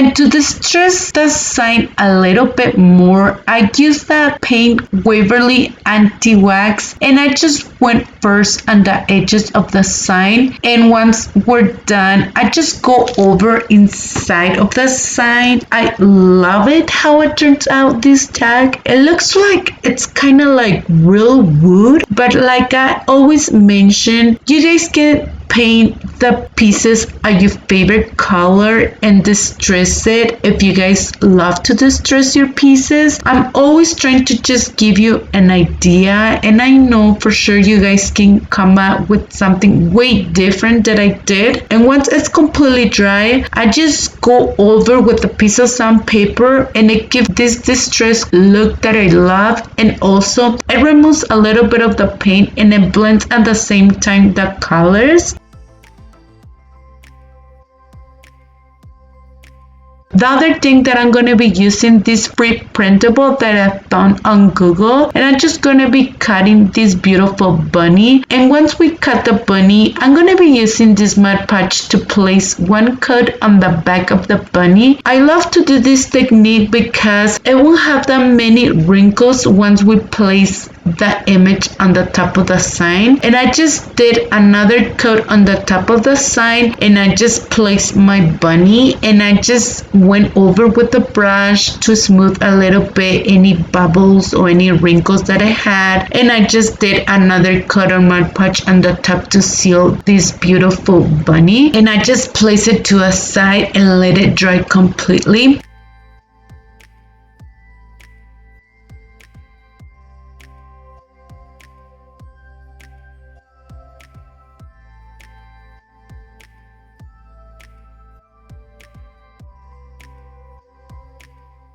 And to distress the sign a little bit more, I used that paint Waverly Anti-Wax, and I just went first on the edges of the sign, and once we're done, I just go over inside of the sign. I love it how it turns out, this tag. It looks like it's kind of like real wood, but like I always mention, you guys can paint the pieces of your favorite color and distress it if you guys love to distress your pieces. I'm always trying to just give you an idea, and I know for sure you guys can come up with something way different that I did. And once it's completely dry, I just go over with a piece of sandpaper, and it gives this distressed look that I love. And also it removes a little bit of the paint, and it blends at the same time the colors. The other thing that I'm going to be using this free printable that I found on Google, and I'm just going to be cutting this beautiful bunny. And once we cut the bunny, I'm going to be using this Mod Podge to place one coat on the back of the bunny. I love to do this technique because it won't have that many wrinkles once we place the image on the top of the sign. And I just did another coat on the top of the sign, and I just placed my bunny, and I just went over with the brush to smooth a little bit any bubbles or any wrinkles that I had. And I just did another coat on my Podge on the top to seal this beautiful bunny, and I just placed it to a side and let it dry completely.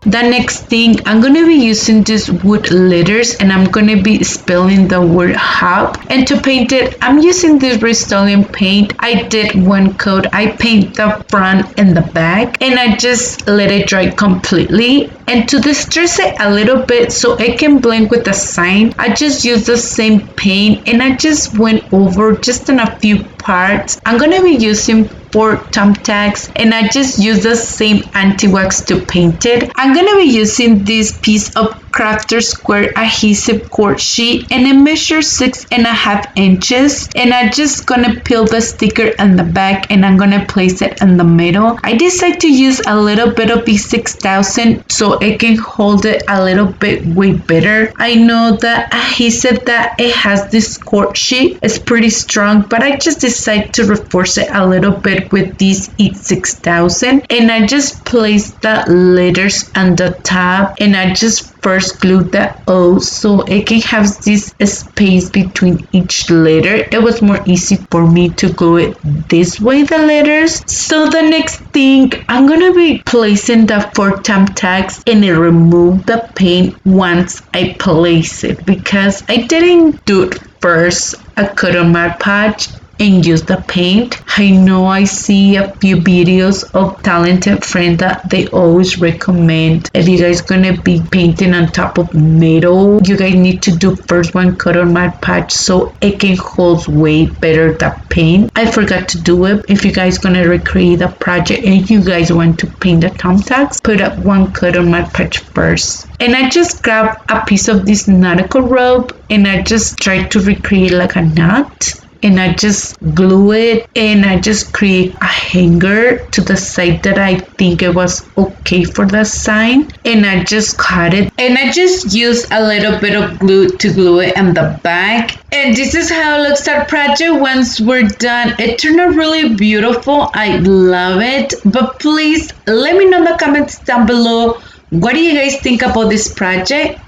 The next thing, I'm going to be using these wood letters, and I'm going to be spelling the word hub. And to paint it, I'm using this Rust-Oleum paint. I did one coat. I paint the front and the back, and I just let it dry completely. And to distress it a little bit so it can blend with the sign, I just used the same paint, and I just went over just in a few parts. I'm going to be using 4 thumbtacks, and I just use the same anti-wax to paint it. I'm going to be using this piece of crafter square adhesive cord sheet, and it measures 6.5 inches, and I'm just gonna peel the sticker on the back, and I'm gonna place it in the middle. I decided to use a little bit of B6000 so it can hold it a little bit way better. I know that adhesive that it has this cord sheet is pretty strong, but I just decided to reinforce it a little bit with this E6000, and I just placed the letters on the top, and I just first glue the O so it can have this space between each letter. It was more easy for me to glue it this way, the letters. So the next thing, I'm gonna be placing the 4 thumbtacks, and I remove the paint once I place it because I didn't do it first. I cut on my Podge and use the paint. I know I see a few videos of talented friends that they always recommend if you guys gonna be painting on top of metal, you guys need to do first one coat on my Podge so it can hold way better the paint. I forgot to do it. If you guys gonna recreate the project and you guys want to paint the thumbtacks, put up one coat on my Podge first. And I just grabbed a piece of this nautical rope, and I just tried to recreate like a knot, and I just glue it, and I just create a hanger to the side that I think it was okay for the sign, and I just cut it, and I just use a little bit of glue to glue it on the back. And this is how it looks our project once we're done. It turned out really beautiful. I love it. But please let me know in the comments down below, what do you guys think about this project?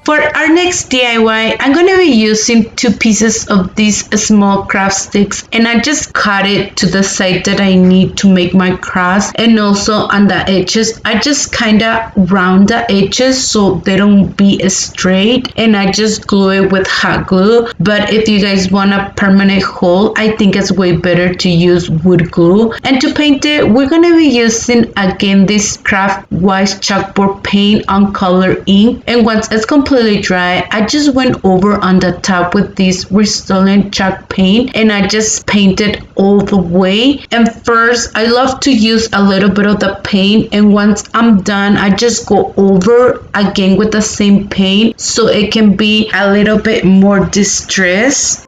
For our next DIY, I'm going to be using 2 pieces of these small craft sticks, and I just cut it to the side that I need to make my crust, and also on the edges I just kind of round the edges so they don't be straight, and I just glue it with hot glue. But if you guys want a permanent hole, I think it's way better to use wood glue. And to paint it, we're going to be using again this Craft Wise chalkboard paint on color ink, and once it's completely dry, I just went over on the top with this Rust-Oleum chalk paint, and I just painted all the way. And first, I love to use a little bit of the paint, and once I'm done, I just go over again with the same paint so it can be a little bit more distressed.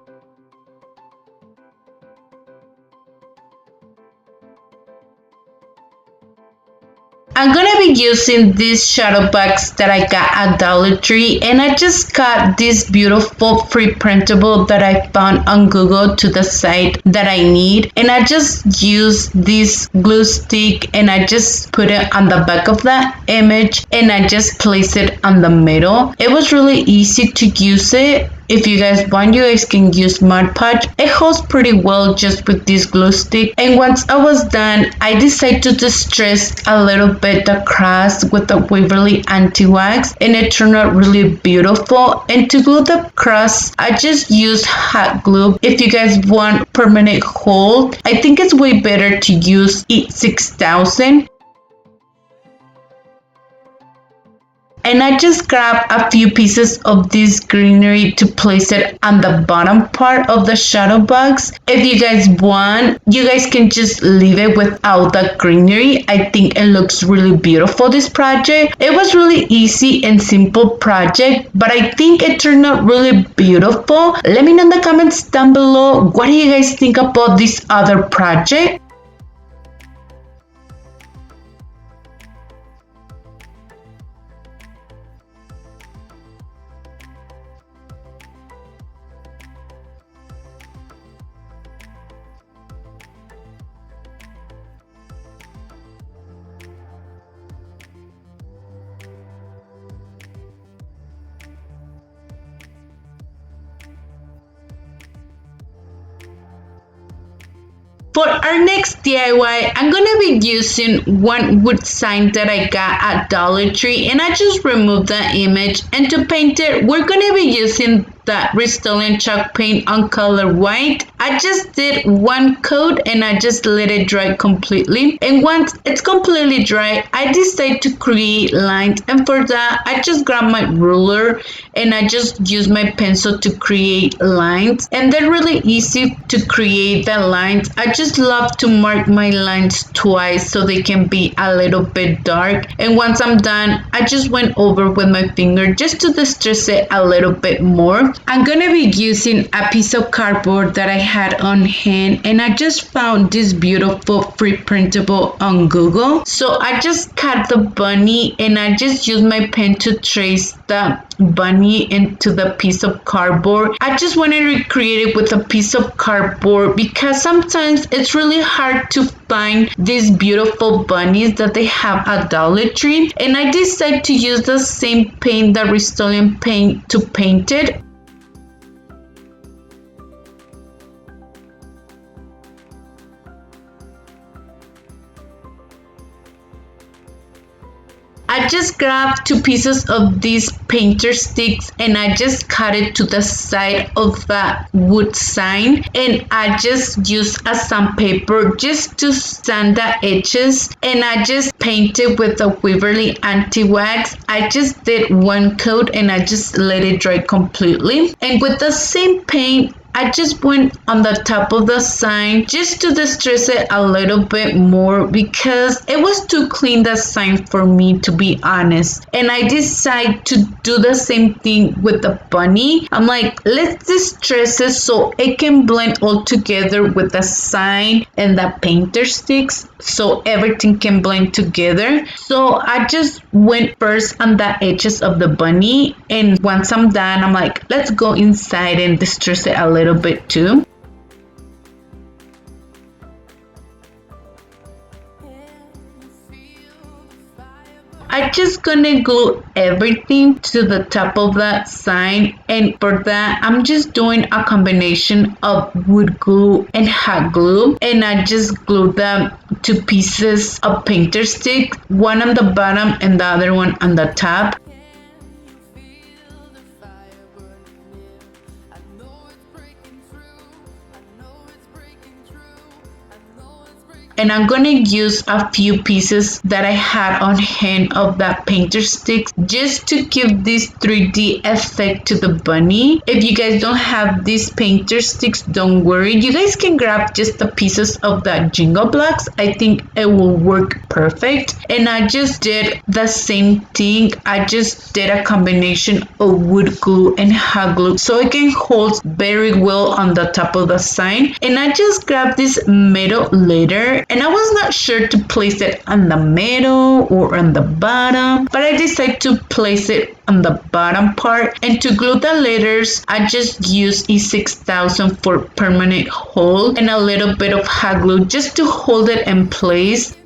I'm gonna be using these shadow box that I got at Dollar Tree, and I just got this beautiful free printable that I found on Google to the site that I need, and I just use this glue stick and I just put it on the back of the image and I just place it on the middle. It was really easy to use it. If you guys want, you guys can use Podge. It holds pretty well just with this glue stick. And once I was done, I decided to distress a little bit the crust with the Waverly anti-wax, and it turned out really beautiful. And to glue the crust, I just used hot glue. If you guys want permanent hold, I think it's way better to use E6000. And I just grabbed a few pieces of this greenery to place it on the bottom part of the shadow box. If you guys want, you guys can just leave it without the greenery. I think it looks really beautiful, this project. It was really easy and simple project, but I think it turned out really beautiful. Let me know in the comments down below, what do you guys think about this other project? For our next DIY, I'm going to be using one wood sign that I got at Dollar Tree, and I just removed the image. And to paint it, we're going to be using that Rust-Oleum chalk paint on color white. I just did one coat and I just let it dry completely. And once it's completely dry, I decided to create lines. And for that, I just grabbed my ruler and I just use my pencil to create lines. And they're really easy to create the lines. I just love to mark my lines twice so they can be a little bit dark. And once I'm done, I just went over with my finger just to distress it a little bit more. I'm gonna be using a piece of cardboard that I had on hand, and I just found this beautiful free printable on Google. So I just cut the bunny and I just used my pen to trace the bunny into the piece of cardboard. I just wanted to recreate it with a piece of cardboard because sometimes it's really hard to find these beautiful bunnies that they have at Dollar Tree, and I decided to use the same paint, the Rust-Oleum paint, to paint it. I just grabbed 2 pieces of these painter sticks and I just cut it to the side of the wood sign, and I just used a sandpaper just to sand the edges, and I just painted with the Waverly anti-wax. I just did one coat and I just let it dry completely, and with the same paint I just went on the top of the sign just to distress it a little bit more because it was too clean, the sign, for me, to be honest. And I decided to do the same thing with the bunny. I'm like, let's distress it so it can blend all together with the sign and the painter sticks, so everything can blend together. So I just went first on the edges of the bunny, and once I'm done, I'm like, let's go inside and distress it a little bit too. I just gonna glue everything to the top of that sign, and for that I'm just doing a combination of wood glue and hot glue, and I just glue them to pieces of painter stick, one on the bottom and the other one on the top. And I'm gonna use a few pieces that I had on hand of that painter sticks just to give this 3D effect to the bunny. If you guys don't have these painter sticks, don't worry, you guys can grab just the pieces of the jingle blocks. I think it will work perfect. And I just did the same thing. I just did a combination of wood glue and hot glue so it can hold very well on the top of the sign. And I just grabbed this metal letter, and I was not sure to place it on the middle or on the bottom, but I decided to place it on the bottom part. And to glue the letters, I just used E6000 for permanent hold and a little bit of hot glue just to hold it in place.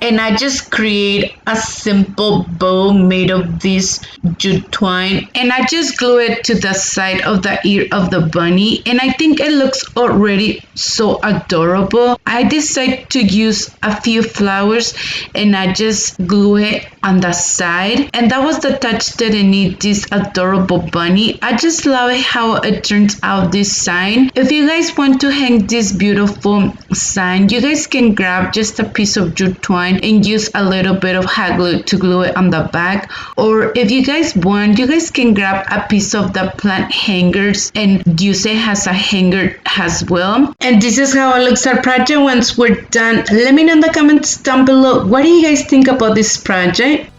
And I just create a simple bow made of this jute twine, and I just glue it to the side of the ear of the bunny, and I think it looks already so adorable. I decided to use a few flowers and I just glue it on the side, and that was the touch that I need this adorable bunny. I just love how it turns out this sign. If you guys want to hang this beautiful sign, you guys can grab just a piece of jute twine and use a little bit of hot glue to glue it on the back, or if you guys want, you guys can grab a piece of the plant hangers and use it as a hanger as well. And this is how it looks our project once we're done. Let me know in the comments down below, what do you guys think about this project?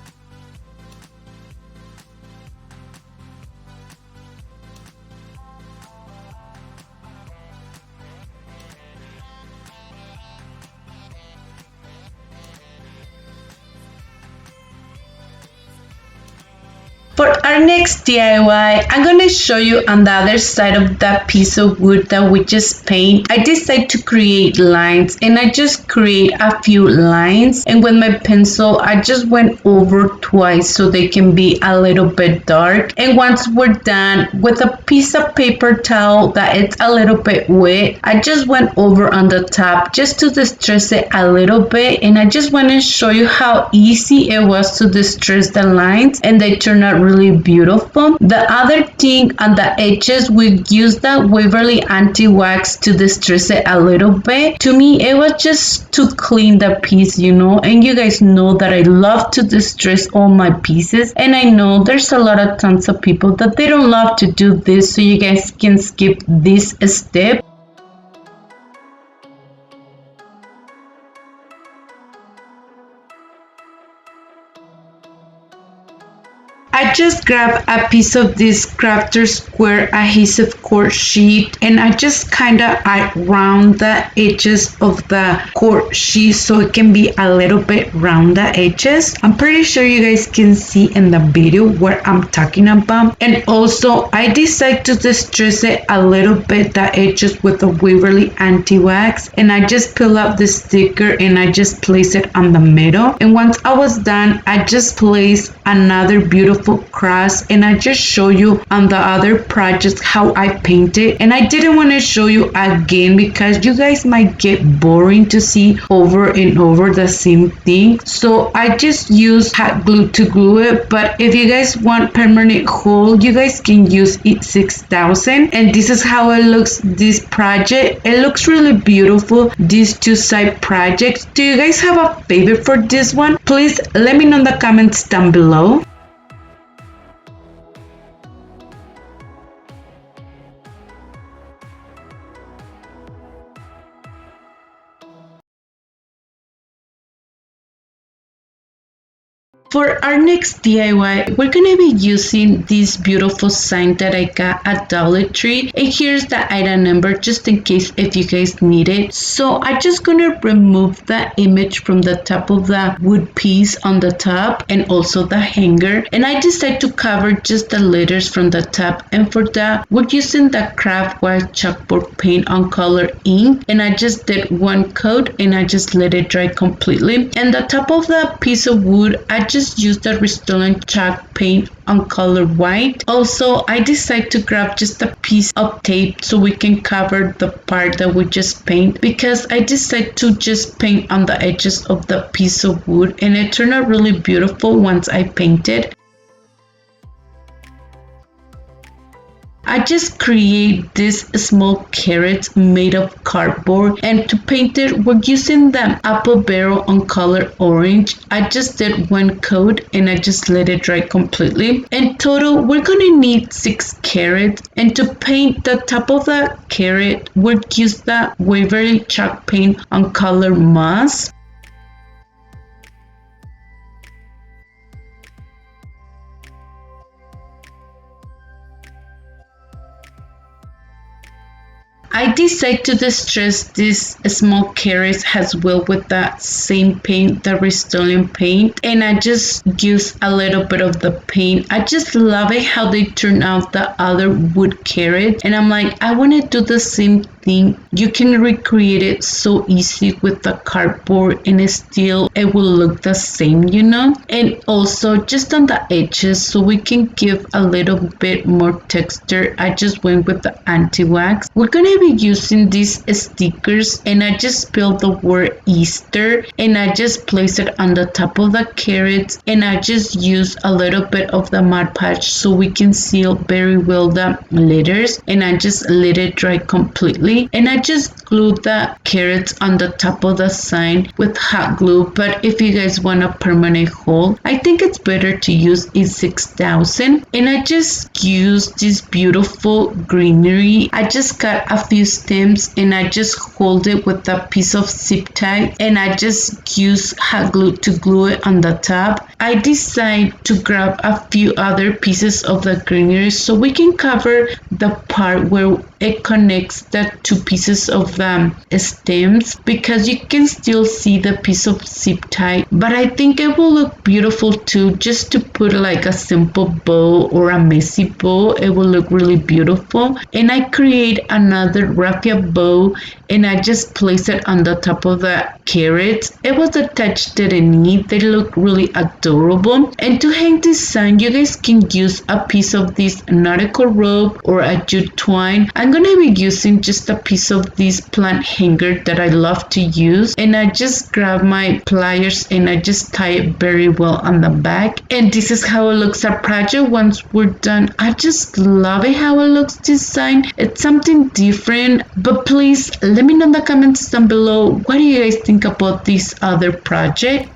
For our next DIY, I'm going to show you on the other side of that piece of wood that we just paint. I decided to create lines, and I just create a few lines, and with my pencil I just went over twice so they can be a little bit dark. And once we're done, with a piece of paper towel that it's a little bit wet, I just went over on the top just to distress it a little bit, and I just want to show you how easy it was to distress the lines, and they turned out really beautiful. The other thing on the edges, we used that Waverly anti-wax to distress it a little bit. To me, it was just to clean the piece, you know, and you guys know that I love to distress all my pieces, and I know there's a lot of tons of people that they don't love to do this, so you guys can skip this step. I just grabbed a piece of this crafter square adhesive cord sheet, and I just kind of round the edges of the cord sheet so it can be a little bit round the edges. I'm pretty sure you guys can see in the video what I'm talking about. And also I decided to distress it a little bit, the edges, with the Waverly anti-wax, and I just peel up the sticker and I just place it on the middle. And once I was done, I just placed another beautiful crust, and I just show you on the other projects how I painted. And I didn't want to show you again because you guys might get boring to see over and over the same thing, so I just use hot glue to glue it. But if you guys want permanent hold, you guys can use E6000. And this is how it looks, this project. It looks really beautiful, these two side projects. Do you guys have a favorite for this one? Please let me know in the comments down below. For our next DIY, we're gonna be using this beautiful sign that I got at Dollar Tree. And here's the item number just in case if you guys need it. So I'm just gonna remove the image from the top of the wood piece on the top and also the hanger. And I decided to cover just the letters from the top. And for that, we're using the craft white chalkboard paint on color ink. And I just did one coat and I just let it dry completely. And the top of the piece of wood, I just used the Rust-Oleum chalk paint on color white. Also, I decided to grab just a piece of tape so we can cover the part that we just paint, because I decided to just paint on the edges of the piece of wood and it turned out really beautiful once I painted. I just create these small carrots made of cardboard, and to paint it we're using the apple barrel on color orange. I just did one coat and I just let it dry completely. In total we're gonna need 6 carrots, and to paint the top of the carrot we'll use the Waverly chalk paint on color moss. I decided to distress these small carrots as well with that same paint, the Rust-Oleum paint, and I just used a little bit of the paint. I just love it how they turn out the other wood carrot, and I'm like, I want to do the same thing. You can recreate it so easy with the cardboard and still it will look the same, you know. And also just on the edges so we can give a little bit more texture, I just went with the anti-wax. We're gonna be using these stickers, and I just spelled the word Easter and I just place it on the top of the carrots, and I just use a little bit of the Mod Podge so we can seal very well the letters, and I just let it dry completely. And I just glued the carrots on the top of the sign with hot glue, but if you guys want a permanent hole, I think it's better to use a 6000. And I just used this beautiful greenery. I just cut a few stems and I just hold it with a piece of zip tie, and I just use hot glue to glue it on the top. I decided to grab a few other pieces of the greenery so we can cover the part where it connects the 2 pieces of the stems, because you can still see the piece of zip tie, but I think it will look beautiful too. Just to put like a simple bow or a messy bow, it will look really beautiful. And I create another raffia bow and I just place it on the top of the carrots. It was a touch that I need. They look really adorable. And to hang this sign, you guys can use a piece of this nautical rope or a jute twine. I'm gonna be using just a piece of this plant hanger that I love to use, and I just grab my pliers and I just tie it very well on the back. And this is how it looks at project once we're done. I just love it how it looks this sign. It's something different, but please let me know in the comments down below, what do you guys think about this other project?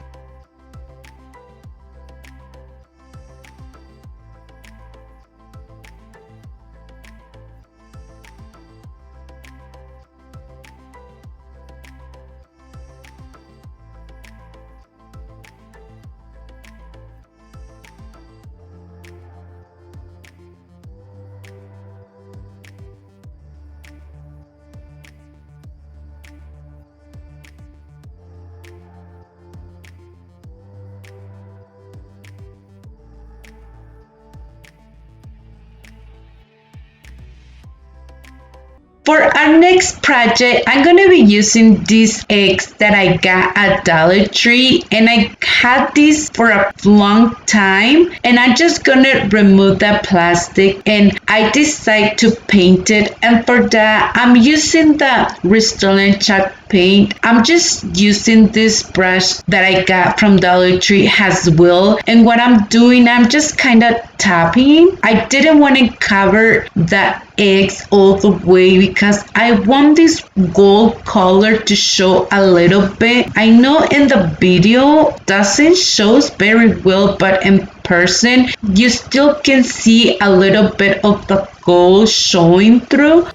For our next project, I'm going to be using these eggs that I got at Dollar Tree, and I had these for a long time, and I'm just going to remove the plastic and I decide to paint it. And for that, I'm using the Rust-Oleum chalk paint. I'm just using this brush that I got from Dollar Tree as well, and what I'm doing, I'm just kind of tapping. I didn't want to cover the eggs all the way because I want this gold color to show a little bit. I know in the video doesn't show very well, but in person you still can see a little bit of the gold showing through.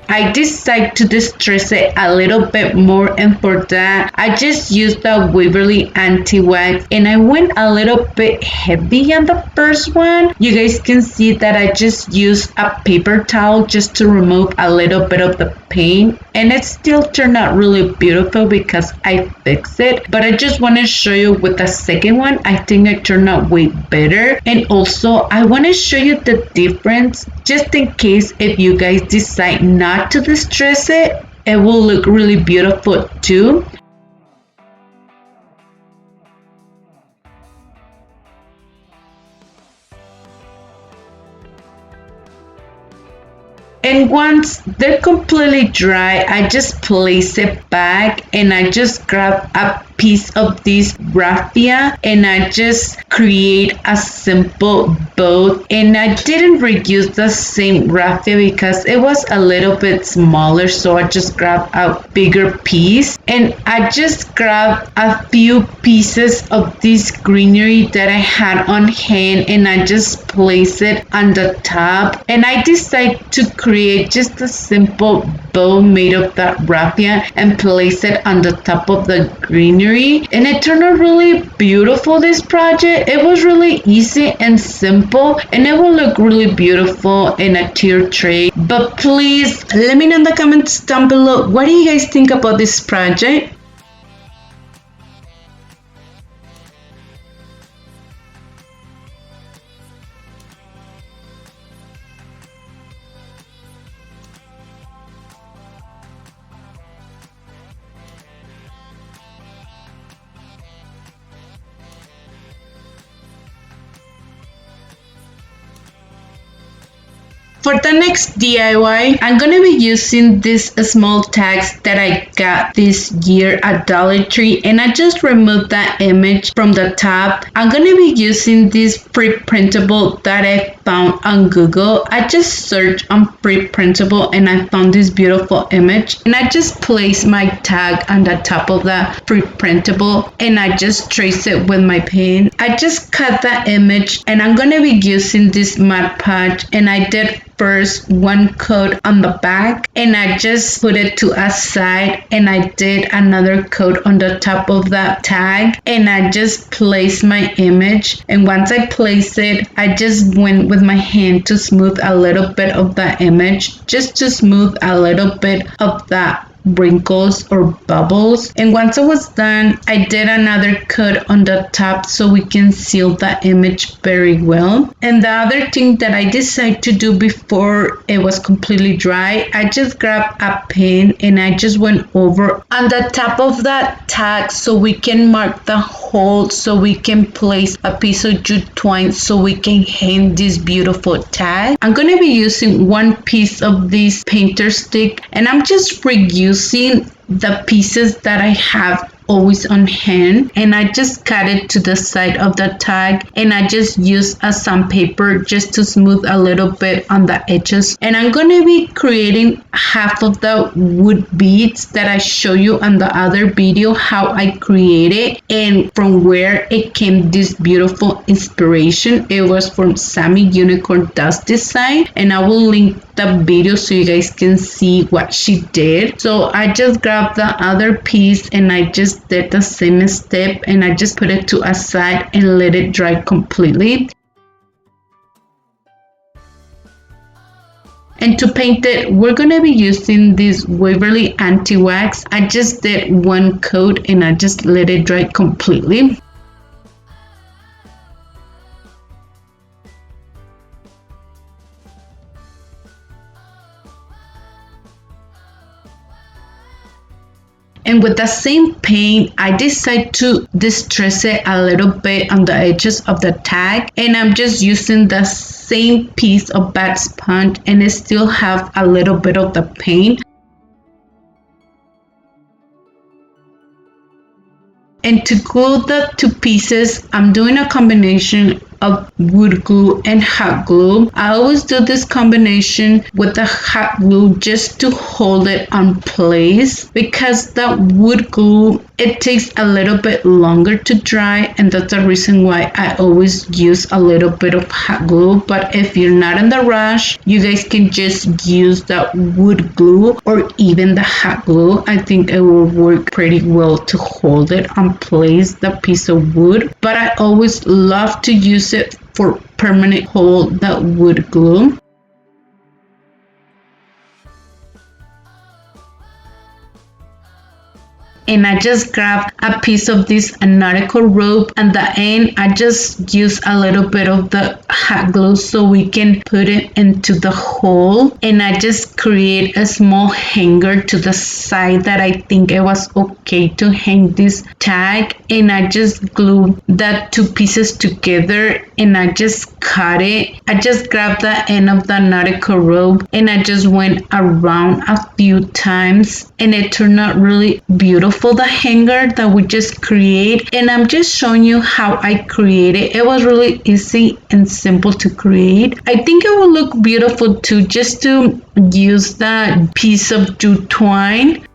I decided to distress it a little bit more, and for that I just used the Waverly anti-wax, and I went a little bit heavy on the first one. You guys can see that I just used a paper towel just to remove a little bit of the paint, and it still turned out really beautiful because I fixed it. But I just want to show you with the second one, I think it turned out way better. And also I want to show you the difference just in case if you guys decide not to distress it, it will look really beautiful too. And once they're completely dry, I just place it back, and I just grab a piece of this raffia and I just create a simple boat. And I didn't reuse the same raffia because it was a little bit smaller, so I just grabbed a bigger piece, and I just grabbed a few pieces of this greenery that I had on hand, and I just place it on the top. And I decided to create just a simple bow made of that raffia and place it on the top of the greenery, and it turned out really beautiful. This project, it was really easy and simple, and it will look really beautiful in a tier tray. But please let me know in the comments down below, what do you guys think about this project? For the next DIY, I'm going to be using these small tags that I got this year at Dollar Tree, and I just removed that image from the top. I'm going to be using this free printable that I found on Google. I just searched on free printable and I found this beautiful image, and I just placed my tag on the top of the free printable, and I just trace it with my pen. I just cut that image, and I'm going to be using this Mod Podge, and I did first one coat on the back, and I just put it to a side, and I did another coat on the top of that tag, and I just placed my image. And once I placed it, I just went with my hand to smooth a little bit of the image, just to smooth a little bit of that wrinkles or bubbles. And once it was done, I did another coat on the top so we can seal the image very well. And the other thing that I decided to do before it was completely dry, I just grabbed a pen and I just went over on the top of that tag so we can mark the hole, so we can place a piece of jute twine so we can hang this beautiful tag. I'm going to be using one piece of this painter stick, and I'm just reusing the pieces that I have always on hand, and I just cut it to the side of the tag, and I just use a sandpaper just to smooth a little bit on the edges. And I'm going to be creating half of the wood beads that I show you on the other video how I created and from where it came this beautiful inspiration. It was from Sammy Unicorn Dust Design, and I will link the video so you guys can see what she did. So I just grabbed the other piece and I just did the same step, and I just put it to a side and let it dry completely. And to paint it, we're going to be using this Waverly anti-wax. I just did one coat and I just let it dry completely. And with the same paint, I decided to distress it a little bit on the edges of the tag. And I'm just using the same piece of bad sponge, and it still have a little bit of the paint. And to glue the two pieces, I'm doing a combination of wood glue and hot glue. I always do this combination with the hot glue just to hold it on place, because the wood glue, it takes a little bit longer to dry, and that's the reason why I always use a little bit of hot glue. But if you're not in the rush, you guys can just use the wood glue or even the hot glue. I think it will work pretty well to hold it on place, the piece of wood. But I always love to use it for permanent hold, the wood glue. And I just grabbed a piece of this nautical rope, and the end I just use a little bit of the hot glue so we can put it into the hole, and I just create a small hanger to the side that I think it was okay to hang this tag, and I just glue that two pieces together and I just cut it. I just grabbed the end of the nautical rope and I just went around a few times, and it turned out really beautiful, the hanger that we just create. And I'm just showing you how I created. It was really easy and simple to create. I think it will look beautiful too, just to use that piece of jute twine.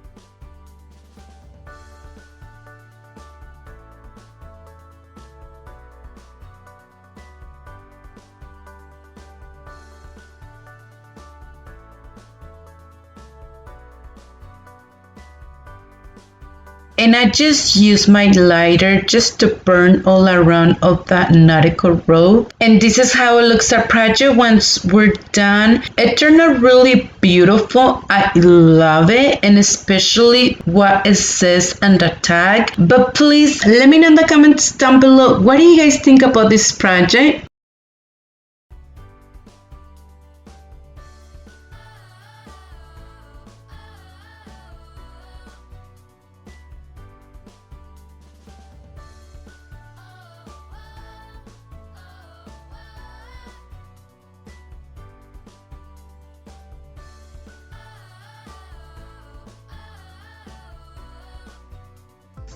And I just use my lighter just to burn all around of that nautical rope. And this is how it looks our project once we're done. It turned out really beautiful. I love it, and especially what it says on the tag. But please let me know in the comments down below, what do you guys think about this project?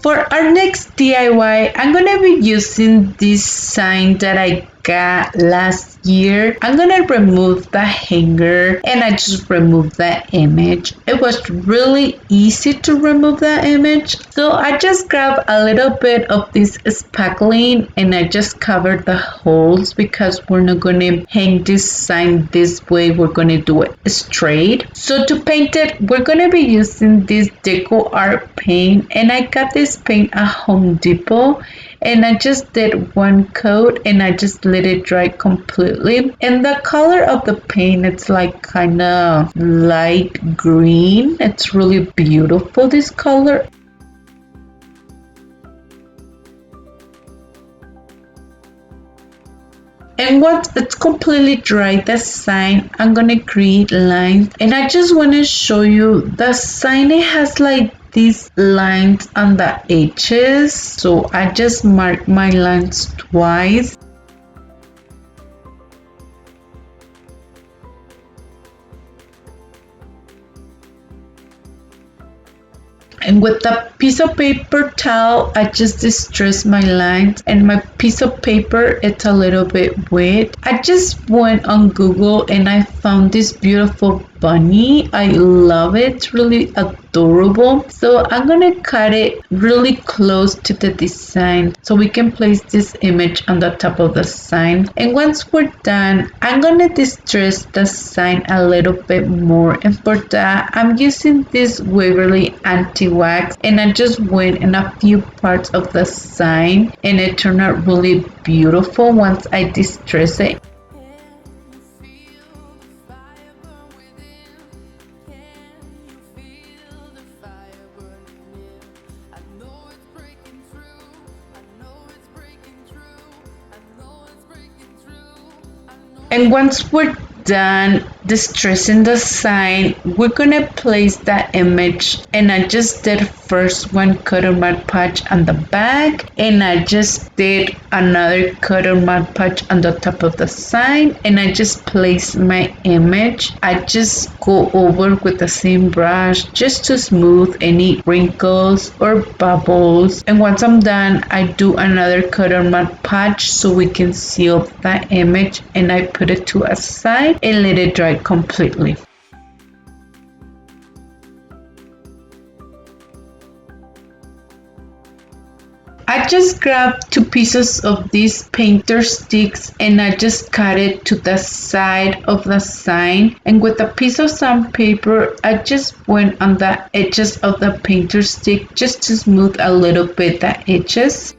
For our next DIY, I'm gonna be using this sign that I got last year. I'm gonna remove the hanger and I just removed the image. It was really easy to remove the image, so I just grabbed a little bit of this spackling and I just covered the holes, because we're not gonna hang this sign this way, we're gonna do it straight. So to paint it, we're gonna be using this Deco art paint, and I got this paint at Home Depot, and I just did one coat and I just let it dry completely. And the color of the paint, it's like kind of light green. It's really beautiful, this color. And once it's completely dry, the sign, I'm gonna create lines, and I just want to show you the sign. It has like these lines on the edges, so I just mark my lines twice. And with the piece of paper towel, I just distress my lines, and my piece of paper, it's a little bit wet. I just went on Google and I found this beautiful bunny. I love it. It's really adorable. So I'm gonna cut it really close to the design so we can place this image on the top of the sign. And once we're done, I'm gonna distress the sign a little bit more, and for that I'm using this Waverly anti-wax, and I just went in a few parts of the sign, and it turned out really beautiful once I distress it. And once we're done distressing the sign, we're gonna place that image, and I just did first one cotton Mod Podge on the back, and I just did another cotton Mod Podge on the top of the sign, and I just place my image. I just go over with the same brush just to smooth any wrinkles or bubbles, and once I'm done, I do another cotton Mod Podge so we can seal that image, and I put it to a side and let it dry completely. I just grabbed 2 pieces of these painter sticks and I just cut it to the side of the sign, and with a piece of sandpaper I just went on the edges of the painter stick just to smooth a little bit the edges.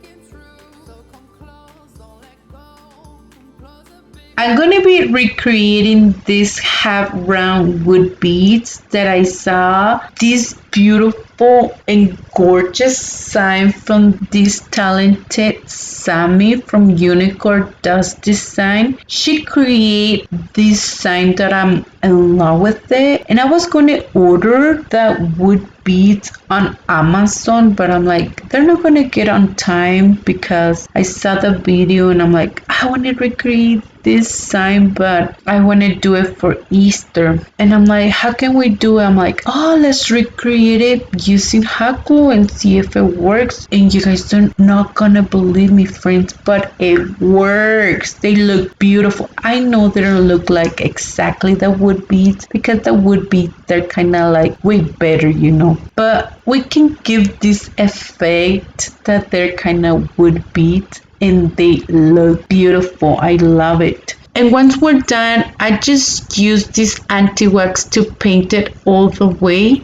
I'm going to be recreating these half round wood beads that I saw. These beautiful and gorgeous sign from this talented Sammy from Unicorn Does Design. She created this sign that I'm in love with it, and I was going to order the wood beads on Amazon, but I'm like, they're not going to get on time because I saw the video and I'm like, I want to recreate this sign, but I want to do it for Easter. And I'm like, how can we do it? I'm like, oh, let's recreate it using hot glue and see if it works. And you guys are not gonna believe me, friends, but it works. They look beautiful. I know they don't look like exactly the wood beads because the wood beads, they're kind of like way better, you know, but we can give this effect that they're kind of wood beads and they look beautiful. I love it. And once we're done, I just use this anti-wax to paint it all the way.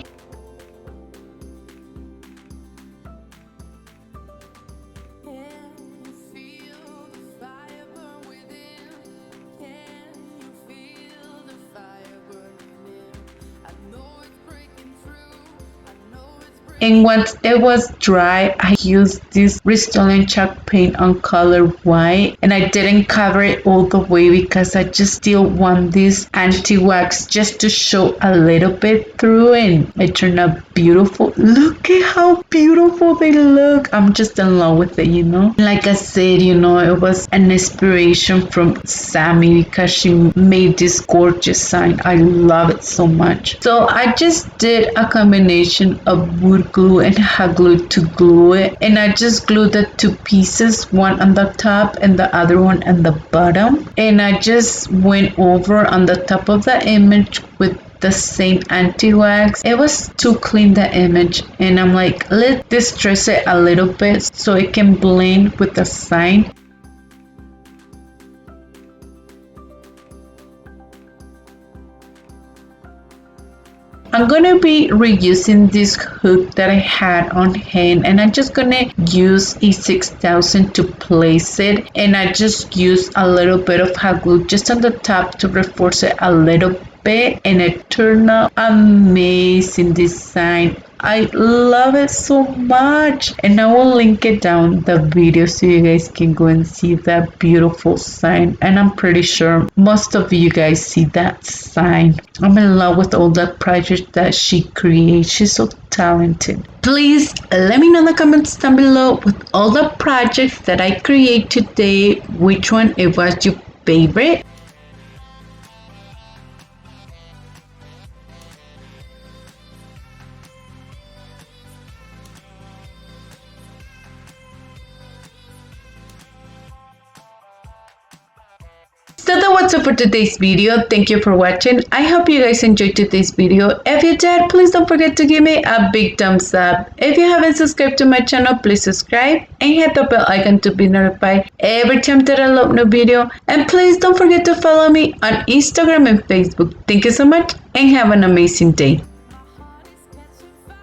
And once it was dry, I used this Rust-Oleum chalk paint on color white, and I didn't cover it all the way because I just still want this anti-wax just to show a little bit through, and it turned out beautiful. Look at how beautiful they look. I'm just in love with it, you know. Like I said, you know, it was an inspiration from Sammy because she made this gorgeous sign. I love it so much. So I just did a combination of wood glue and hot glue to glue it, and I just glued the 2 pieces, one on the top and the other one on the bottom, and I just went over on the top of the image with the same anti-wax. It was to clean the image, and I'm like, let's distress it a little bit so it can blend with the sign. I'm gonna be reusing this hook that I had on hand, and I'm just gonna use a 6000 to place it, and I just used a little bit of hot glue just on the top to reinforce it a little bit, and it turned out amazing design. I love it so much, and I will link it down the video so you guys can go and see that beautiful sign, and I'm pretty sure most of you guys see that sign. I'm in love with all the projects that she creates. She's so talented. Please let me know in the comments down below with all the projects that I create today, which one it was your favorite. So that's what's up for today's video. Thank you for watching. I hope you guys enjoyed today's video. If you did, please don't forget to give me a big thumbs up. If you haven't subscribed to my channel, please subscribe and hit the bell icon to be notified every time that I upload new video. And please don't forget to follow me on Instagram and Facebook. Thank you so much and have an amazing day.